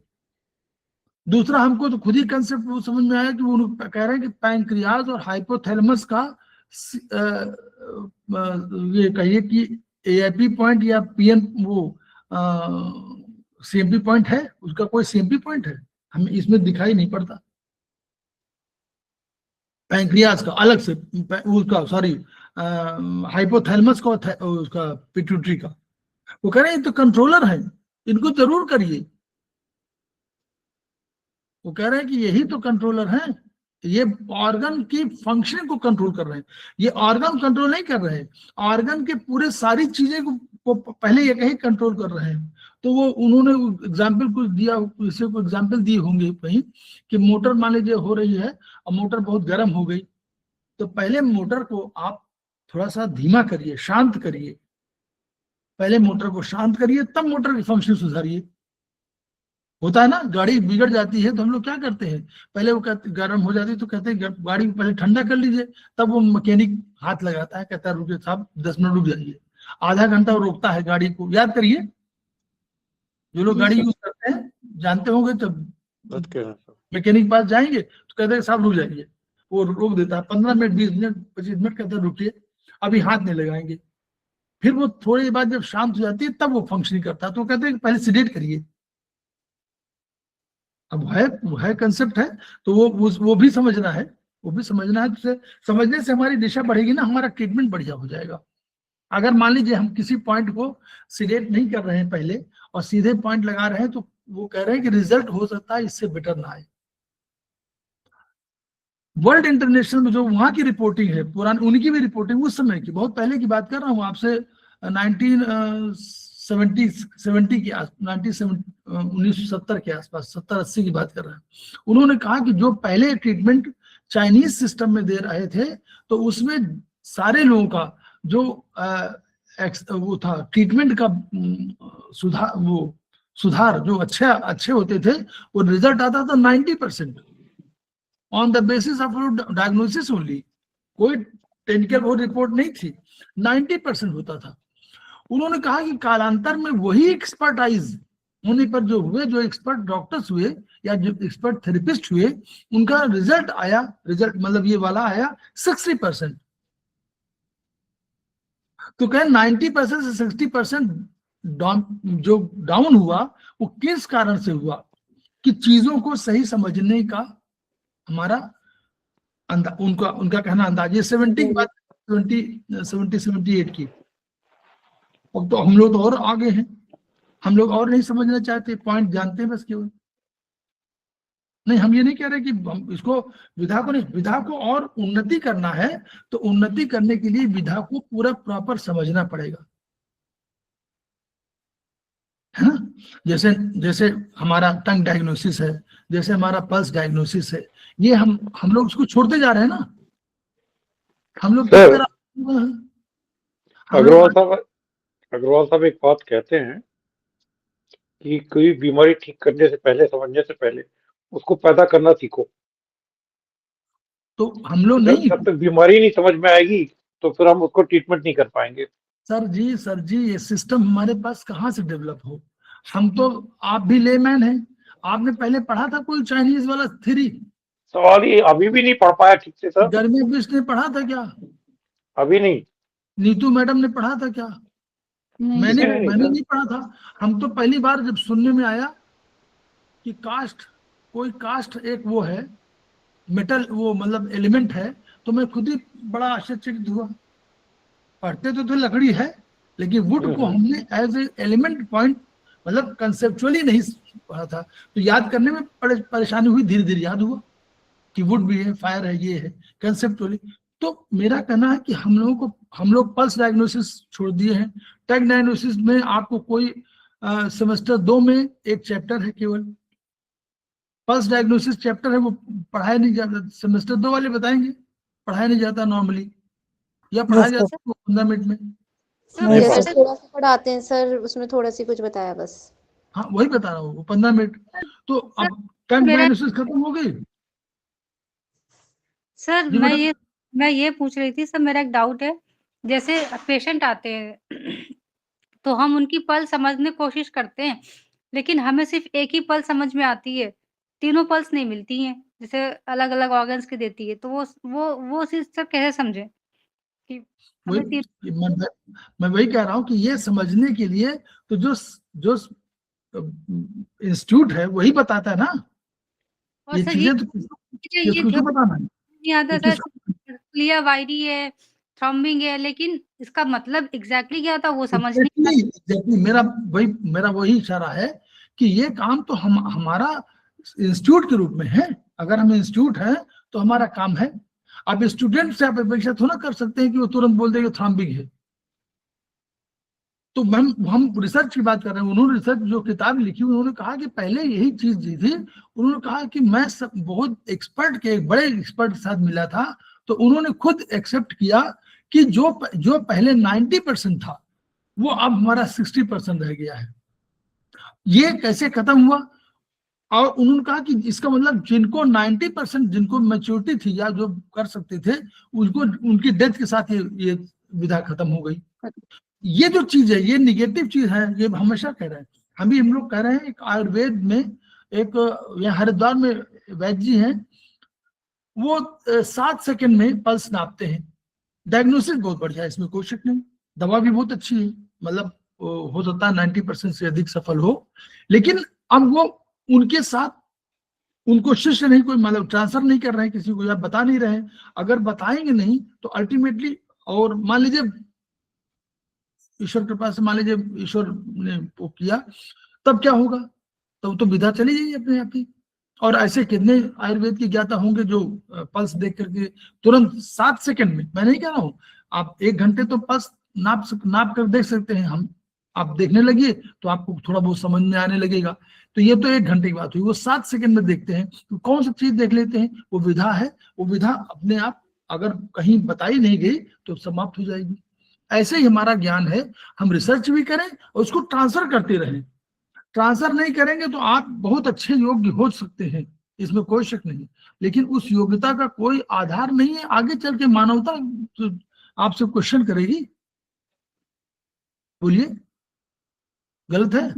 दूसरा, हमको तो खुद ही कंसेप्ट वो समझ में आया कि वो कह रहे हैं कि पैंक्रियाज और हाइपोथैलेमस का ये कहिए कि AIP पॉइंट या PN वो CMP पॉइंट है, उसका कोई CMP पॉइंट है हमें इसमें दिखाई नहीं पड़ता। पैंक्रियाज का अलग से, उसका सॉरी हाइपोथैलेमस का, उसका पिट्यूटरी का, वो कह रहे हैं तो कंट्रोलर है, इनको जरूर करिए। वो कह रहे हैं कि यही तो कंट्रोलर हैं, ये ऑर्गन की फंक्शन को कंट्रोल कर रहे हैं, ये ऑर्गन कंट्रोल नहीं कर रहे हैं, ऑर्गन के पूरे सारी चीजें को पहले ये कहीं कंट्रोल कर रहे हैं। तो वो उन्होंने एग्जाम्पल कुछ दिया, किसी को एग्जाम्पल दिए होंगे कहीं कि मोटर मान लीजिए हो रही है और मोटर बहुत गर्म हो गई, तो पहले मोटर को आप थोड़ा सा धीमा करिए, शांत करिए, पहले मोटर को शांत करिए, तब मोटर की फंक्शन सुधारिए। होता है ना, गाड़ी बिगड़ जाती है तो हम लोग क्या करते हैं, पहले वो कहते गर्म हो जाती है तो कहते हैं गाड़ी को पहले ठंडा कर लीजिए, तब वो मैकेनिक हाथ लगाता है, कहता है रुकिए साहब 10 मिनट रुक जाइए, आधा घंटा वो रोकता है गाड़ी को। याद करिए, जो लोग गाड़ी यूज करते हैं जानते होंगे, जब मैकेनिक पास जाएंगे तो कहते हैं साहब रुक जाइए, वो रोक देता है 15 मिनट 20 मिनट 25 मिनट, कहता है रुकिए अभी हाथ नहीं लगाएंगे। फिर वो थोड़ी बाद जब शांत हो जाती है तब वो फंक्शनिंग करता है, तो कहते हैं पहले सीडेट करिए। अब है कंसेप्ट है, तो वो भी समझना है, वो भी समझना है। तो समझने से हमारी दिशा बढ़ेगी ना, हमारा ट्रीटमेंट बढ़िया हो जाएगा। अगर मान लीजिए हम किसी पॉइंट को सीडेट नहीं कर रहे हैं पहले और सीधे पॉइंट लगा रहे हैं, तो वो कह रहे हैं कि रिजल्ट हो सकता है इससे बेटर ना आए। वर्ल्ड इंटरनेशनल में जो वहां की रिपोर्टिंग है, पुरानी उनकी भी रिपोर्टिंग उस समय की, बहुत पहले की बात कर रहा हूँ आपसे, 1970 के आस 1970 के आसपास, 70-80 की बात कर रहे हैं। उन्होंने कहा कि जो पहले ट्रीटमेंट चाइनीज सिस्टम में दे रहे थे, तो उसमें सारे लोगों का जो वो था ट्रीटमेंट का सुधार जो अच्छे होते थे, वो रिजल्ट आता था 90% on the basis of diagnosis only. कोई टेक्निकल वो रिपोर्ट नहीं थी, 90% होता था। उन्होंने कहा कि कालांतर में वही एक्सपर्टाइज होने पर जो एक्सपर्ट डॉक्टर्स हुए या जो एक्सपर्ट थेरेपिस्ट हुए, उनका रिजल्ट मतलब ये वाला आया 60%। तो कहें 90% से 60% जो डाउन हुआ, वो किस कारण से हुआ कि चीजों को सही समझने का हमारा उनका कहना अंदाज। ये 70 की बात, 78 की। अब तो हम लोग तो और आगे हैं, हम लोग और नहीं समझना चाहते, पॉइंट जानते हैं बस केवल। नहीं, हम ये नहीं कह रहे कि हम इसको विधा को और उन्नति करना है, तो उन्नति करने के लिए विधा को पूरा प्रॉपर समझना पड़ेगा, है ना। जैसे हमारा टंग डायग्नोसिस है, जैसे हमारा पल्स डायग्नोसिस है, ये हम लोग उसको छोड़ते जा रहे हैं ना। हम लोग अग्रवाल साहब एक बात कहते हैं कि कोई बीमारी ठीक करने से पहले, समझने से पहले उसको पैदा करना सीखो। तो हम लोग नहीं, जब तक बीमारी नहीं समझ में आएगी तो फिर हम उसको ट्रीटमेंट नहीं कर पाएंगे। सर जी ये सिस्टम हमारे पास कहाँ से डेवलप हो। हम तो, आप भी लेमैन हैं, आपने पहले पढ़ा था कोई चाइनीज वाला थ्योरी? सवाल ये अभी भी नहीं पढ़ पाया ठीक से सर। गर्मी बिस्ट ने पढ़ा था क्या? अभी नहीं। नीतू मैडम ने पढ़ा था क्या? मैंने नहीं पढ़ा था। हम तो पहली बार जब सुनने में आया कि कोई कास्ट एक वो है मेटल, वो मतलब एलिमेंट है, तो मैं खुद ही बड़ा आश्चर्यचकित हुआ। पढ़ते तो लकड़ी है, लेकिन वुड को हमने एज ए एलिमेंट पॉइंट मतलब कंसेप्चुअली नहीं पढ़ा था, तो याद करने में परेशानी हुई। धीरे धीरे याद हुआ कि वुड भी है, फायर है, ये है कंसेप्चुअली। तो मेरा कहना है कि हम लोग पल्स डायग्नोसिस छोड़ दिए हैं। टैग डायग्नोसिस में आपको कोई सेमेस्टर 2 में एक चैप्टर है केवल, पल्स डायग्नोसिस चैप्टर है, वो पढ़ाया नहीं जाता। सेमेस्टर 2 वाले बताएंगे, पढ़ाया नहीं जाता नॉर्मली, या पढ़ाया जाता है 15 मिनट में। सर थोड़ा सा पढ़ाते हैं सर, उसमें थोड़ा सी कुछ बताया बस। हाँ, वही बता रहा हूँ, 15 मिनट। तो अब टैग डायग्नोसिस खत्म हो गई। सर मैं ये पूछ रही थी सर, मेरा एक डाउट है। जैसे पेशेंट आते हैं तो हम उनकी पल्स समझने की कोशिश करते हैं, लेकिन हमें सिर्फ एक ही पल्स समझ में आती है, तीनों पल्स नहीं मिलती हैं, जैसे अलग अलग ऑर्गन्स की देती है। तो वो चीज सर कैसे समझे कि मैं वही कह रहा हूँ कि ये समझने के लिए तो जो इंस्टीट्यूट है वही बताता है ना। और ये सर चीजें तो बताना है। नहीं आता सर, क्लियर वायरी है, थ्रॉम्बिंग है, लेकिन इसका मतलब एग्जैक्टली क्या था वो समझ नहीं। मेरा वही इशारा है कि ये काम तो हमारा इंस्टीट्यूट के रूप में है। अगर हम इंस्टीट्यूट है तो हमारा काम है। अब स्टूडेंट से आप अपेक्षा थोड़ा कर सकते हैं कि वो तुरंत बोल देगा थ्रॉम्बिंग है। तो हम रिसर्च की बात कर रहे हैं। उन्होंने रिसर्च जो किताब लिखी, उन्होंने कहा कि पहले यही चीज दी थी। उन्होंने कहा कि मैं बहुत एक्सपर्ट के एक बड़े एक्सपर्ट के साथ मिला था, तो उन्होंने खुद एक्सेप्ट किया कि जो पहले 90% था, वो अब हमारा 60% रह गया है। ये कैसे खत्म हुआ? और उन्होंने कहा कि इसका मतलब जिनको 90% जिनको मैच्योरिटी थी या जो कर सकते थे, उनको उनकी डेथ के साथ ये विधा खत्म हो गई। ये जो चीज है, ये निगेटिव चीज है, ये हमेशा कह रहे हैं। हम लोग कह रहे हैं, एक आयुर्वेद में एक यहाँ हरिद्वार में वैद्य जी हैं, वो 7 सेकंड में पल्स नापते हैं। डायग्नोसिस बहुत बढ़िया है, इसमें कोई शक नहीं। दवा भी बहुत अच्छी है, मतलब हो सकता है 90% से अधिक सफल हो। लेकिन अब वो उनके साथ उनको शिष्य नहीं, कोई मतलब ट्रांसफर नहीं कर रहे हैं किसी को, या बता नहीं रहे हैं। अगर बताएंगे नहीं तो अल्टीमेटली, और मान लीजिए ईश्वर कृपा से, मान लीजिए ईश्वर ने वो किया, तब क्या होगा? तब तो विधा चली जाएगी अपने आप ही। और ऐसे कितने आयुर्वेद के ज्ञाता होंगे जो पल्स देख करके तुरंत 7 सेकंड में, मैं नहीं कह रहा हूं आप 1 घंटे तो पल्स नाप कर देख सकते हैं हम, आप देखने लगिए तो आपको थोड़ा बहुत समझ में आने लगेगा। तो ये तो 1 घंटे की बात हुई, वो 7 सेकंड में देखते हैं। तो कौन सी चीज देख लेते हैं? वो विधा है। वो विधा अपने आप अगर कहीं बताई नहीं गई तो समाप्त हो जाएगी। ऐसे ही हमारा ज्ञान है, हम रिसर्च भी करें और उसको ट्रांसफर करते रहें। ट्रांसफर नहीं करेंगे तो आप बहुत अच्छे योग्य हो सकते हैं, इसमें कोई शक नहीं, लेकिन उस योग्यता का कोई आधार नहीं है। आगे चल के मानवता तो आपसे क्वेश्चन करेगी। बोलिए, गलत है?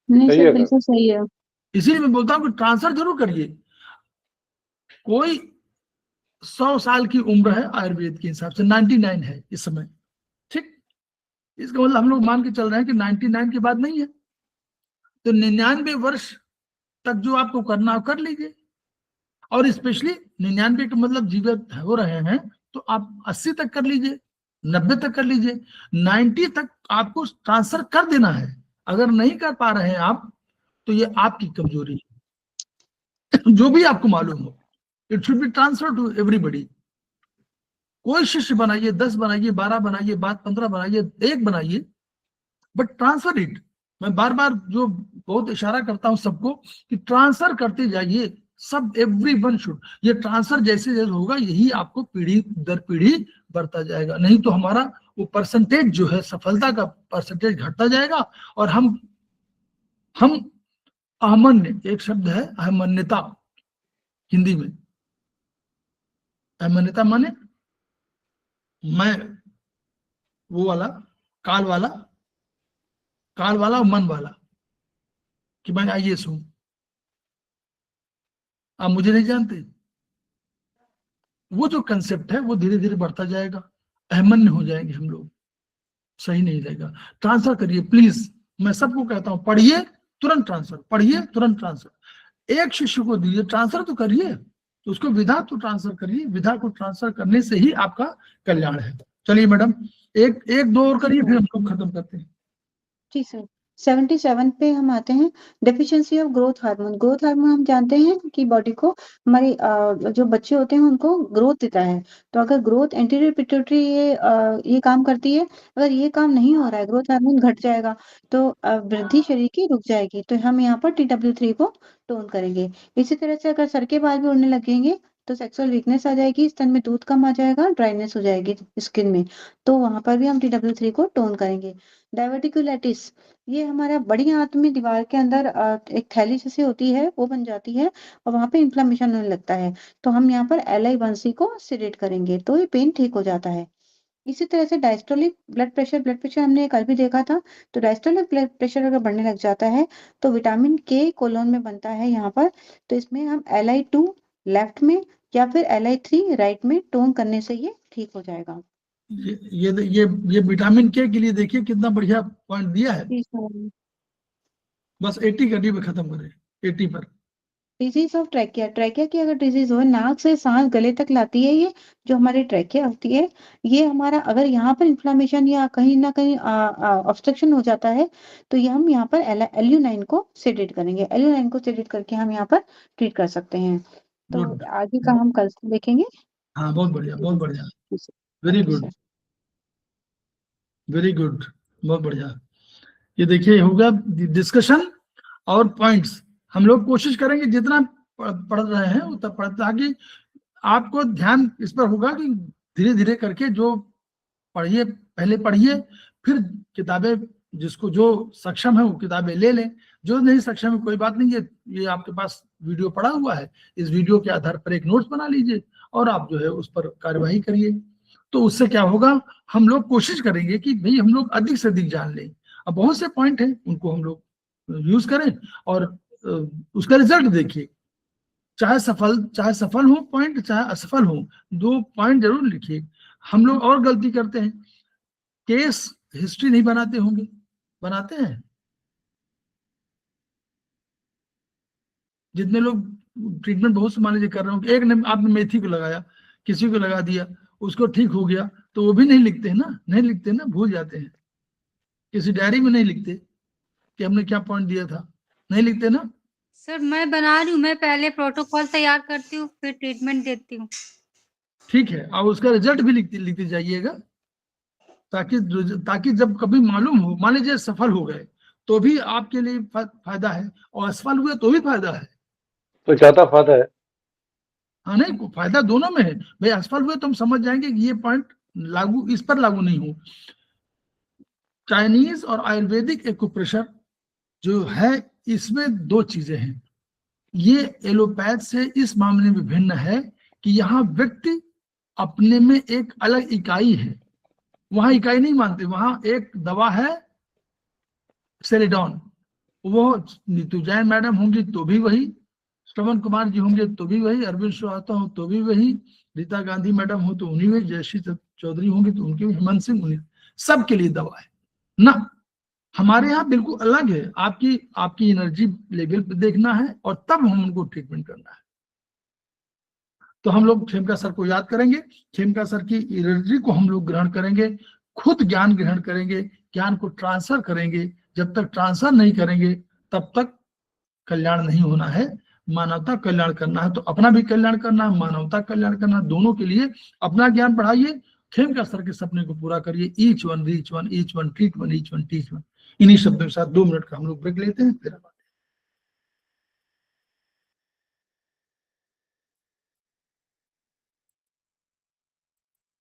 नहीं सर, बिल्कुल सही है। इसीलिए मैं बोलता हूँ कि ट्रांसफर जरूर करिए। कोई 100 साल की उम्र है आयुर्वेद के हिसाब से, 99 है इस समय, ठीक। इसका मतलब हम लोग मान के चल रहे हैं कि 99 के बाद नहीं है, तो 99 वर्ष तक जो आपको करना हो कर लीजिए। और स्पेशली 99 का मतलब जीवित हो रहे हैं तो आप 80 तक कर लीजिए, 90 तक कर लीजिए, 90 तक आपको ट्रांसफर कर देना है। अगर नहीं कर पा रहे हैं आप, तो ये आपकी कमजोरी है। जो भी आपको मालूम हो, it should be transfer to everybody. कोई शिष्य बनाइए, 10 बनाइए, 12 बनाइए, 15 बनाइए, 1 बनाइए, बट ट्रांसफर इट। मैं बार बार जो बहुत इशारा करता हूं सबको कि ट्रांसफर करते जाइए, सब एवरीवन शुड। ये ट्रांसफर जैसे जैसे होगा, यही आपको पीढ़ी दर पीढ़ी बढ़ता जाएगा। नहीं तो हमारा वो परसेंटेज जो है, सफलता का परसेंटेज घटता जाएगा। और हम अहमन्य, एक शब्द है अहमन्यता हिंदी में। अहमन्यता माने मैं वो वाला, काल वाला और मन वाला, कि मैं आईएएस हूं। आप मुझे नहीं जानते। वो जो कंसेप्ट है वो धीरे धीरे बढ़ता जाएगा, अहमन्य हो जाएंगे हम लोग, सही नहीं रहेगा। ट्रांसफर करिए प्लीज, मैं सबको कहता हूं, पढ़िए तुरंत ट्रांसफर, पढ़िए तुरंत ट्रांसफर। एक शिष्य को दीजिए, ट्रांसफर तो करिए, तो उसको विधा तो ट्रांसफर करिए। विधा को ट्रांसफर करने से ही आपका कल्याण है। चलिए मैडम, एक दो और करिए, फिर हम लोग खत्म करते हैं। जी सर, 77 पे हम आते हैं, deficiency of growth hormone. Growth hormone हम जानते हैं कि बॉडी को, हमारी जो बच्चे होते हैं उनको ग्रोथ देता है। तो अगर ग्रोथ, एंटीरियर पिट्यूटरी ये काम करती है, अगर ये काम नहीं हो रहा है, ग्रोथ हार्मोन घट जाएगा, तो वृद्धि शरीर की रुक जाएगी। तो हम यहाँ पर TW3 को टोन करेंगे। इसी तरह से अगर सर के बाल भी उड़ने लगेंगे तो सेक्सुअल वीकनेस आ जाएगी, स्तन में दूध कम आ जाएगा, ड्राइनेस हो जाएगी स्किन में, तो वहां पर भी हम TW3 को टोन करेंगे। डायवर्टिकुलाइटिस, ये हमारा बड़ी आंत में दीवार के अंदर एक थैली जैसी होती है, वो बन जाती है और वहां पे इन्फ्लेमेशन होने लगता है। तो हम यहाँ पर LI1C को सिलेक्ट करेंगे तो ये पेन ठीक हो जाता है। इसी तरह से डायस्टोलिक ब्लड प्रेशर हमने कल भी देखा था। तो डायस्टोलिक ब्लड प्रेशर अगर बढ़ने लग जाता है तो विटामिन K कोलोन में बनता है यहाँ पर, तो इसमें हम LI2 लेफ्ट में या फिर LI3 राइट में टोन करने से ये ठीक हो जाएगा। ये विटामिन के लिए देखिए कितना बढ़िया पॉइंट दिया है। बस 80 घंटे में खत्म करें, 80 पर। डिजीज ऑफ ट्रैकिया, ट्रैकिया की अगर डिजीज हो, नाक से सांस गले तक लाती है, ये जो हमारी ट्रैकिया होती है, ये हमारा अगर यहाँ पर इन्फ्लामेशन या कहीं ना कहीं ऑब्स्ट्रक्शन हो जाता है तो ये हम यहाँ पर LU9 को सेडेट करेंगे। LU9 को सेडेट करके हम यहाँ पर ट्रीट कर सकते हैं। तो आगे का हम कल देखेंगे। हाँ, बहुत बढ़िया, बहुत बढ़िया, वेरी गुड, वेरी गुड, बहुत बढ़िया। ये देखिए होगा डिस्कशन और पॉइंट्स। हम लोग कोशिश करेंगे जितना पढ़ रहे हैं उतना पढ़, ताकि आपको ध्यान इस पर होगा कि धीरे धीरे करके जो पढ़िए, पहले पढ़िए, फिर किताबें जिसको जो सक्षम है वो किताबें ले लें, जो नहीं सक्षम है कोई बात नहीं, ये आपके पास वीडियो पड़ा हुआ है, इस वीडियो के आधार पर एक नोट्स बना लीजिए और आप जो है उस पर कार्यवाही करिए। तो उससे क्या होगा, हम लोग कोशिश करेंगे कि भाई हम लोग अधिक से अधिक जान लें। अब बहुत से पॉइंट हैं उनको हम लोग यूज करें और उसका रिजल्ट देखिए, चाहे सफल हो पॉइंट, चाहे असफल हो, 2 पॉइंट जरूर लिखिए। हम लोग और गलती करते हैं, केस हिस्ट्री नहीं बनाते होंगे, बनाते हैं जितने लोग ट्रीटमेंट बहुत से मान लीजिए कर रहे हो, एक ने आपने मेथी को लगाया, किसी को लगा दिया, उसको ठीक हो गया, तो वो भी नहीं लिखते हैं ना, नहीं लिखते ना, भूल जाते हैं। किसी डायरी में नहीं लिखते कि हमने क्या पॉइंट दिया था, नहीं लिखते ना। सर मैं बना रही हूँ, मैं पहले प्रोटोकॉल तैयार करती हूँ फिर ट्रीटमेंट देती हूँ। ठीक है, और उसका रिजल्ट भी लिखते जाइएगा, ताकि जब कभी मालूम हो, मान लीजिए सफल हो गए तो भी आपके लिए फायदा है, और असफल हुए तो भी फायदा है, तो ज्यादा फायदा है। हाँ नहीं, फायदा दोनों में है भाई। असफल हुए तो हम समझ जाएंगे कि ये पॉइंट लागू, इस पर लागू नहीं हो। चाइनीज और आयुर्वेदिक एक्यूप्रेशर जो है, इसमें 2 चीजें हैं। ये एलोपैथ से इस मामले में भिन्न है कि यहाँ व्यक्ति अपने में एक अलग इकाई है, वहां इकाई नहीं मानते, वहां एक दवा है सेलिडॉन, वो नीतू जैन मैडम होंगी तो भी वही, श्रवण कुमार जी होंगे तो भी वही, अरविंद श्रीवास्तव हो तो भी वही, रीता गांधी मैडम हो तो उन्हीं में, जयश्री चौधरी होंगे तो उनके भी, हेमंत सिंह उन्हीं, सबके लिए दवा है ना। हमारे यहाँ बिल्कुल अलग है, आपकी एनर्जी लेवल पे देखना है और तब हम उनको ट्रीटमेंट करना है। तो हम लोग खेमका सर को याद करेंगे, खेमका सर की एनर्जी को हम लोग ग्रहण करेंगे, खुद ज्ञान ग्रहण करेंगे, ज्ञान को ट्रांसफर करेंगे। जब तक ट्रांसफर नहीं करेंगे तब तक कल्याण नहीं होना है। मानवता कल्याण करना है तो अपना भी कल्याण करना है, मानवता कल्याण करना है, दोनों के लिए अपना ज्ञान बढ़ाइए, खेमका सर के सपने को पूरा करिए। Each one reach one, each one treat one, each one teach one. इन्हीं शब्दों के साथ 2 मिनट का हम लोग ब्रेक लेते हैं, फिर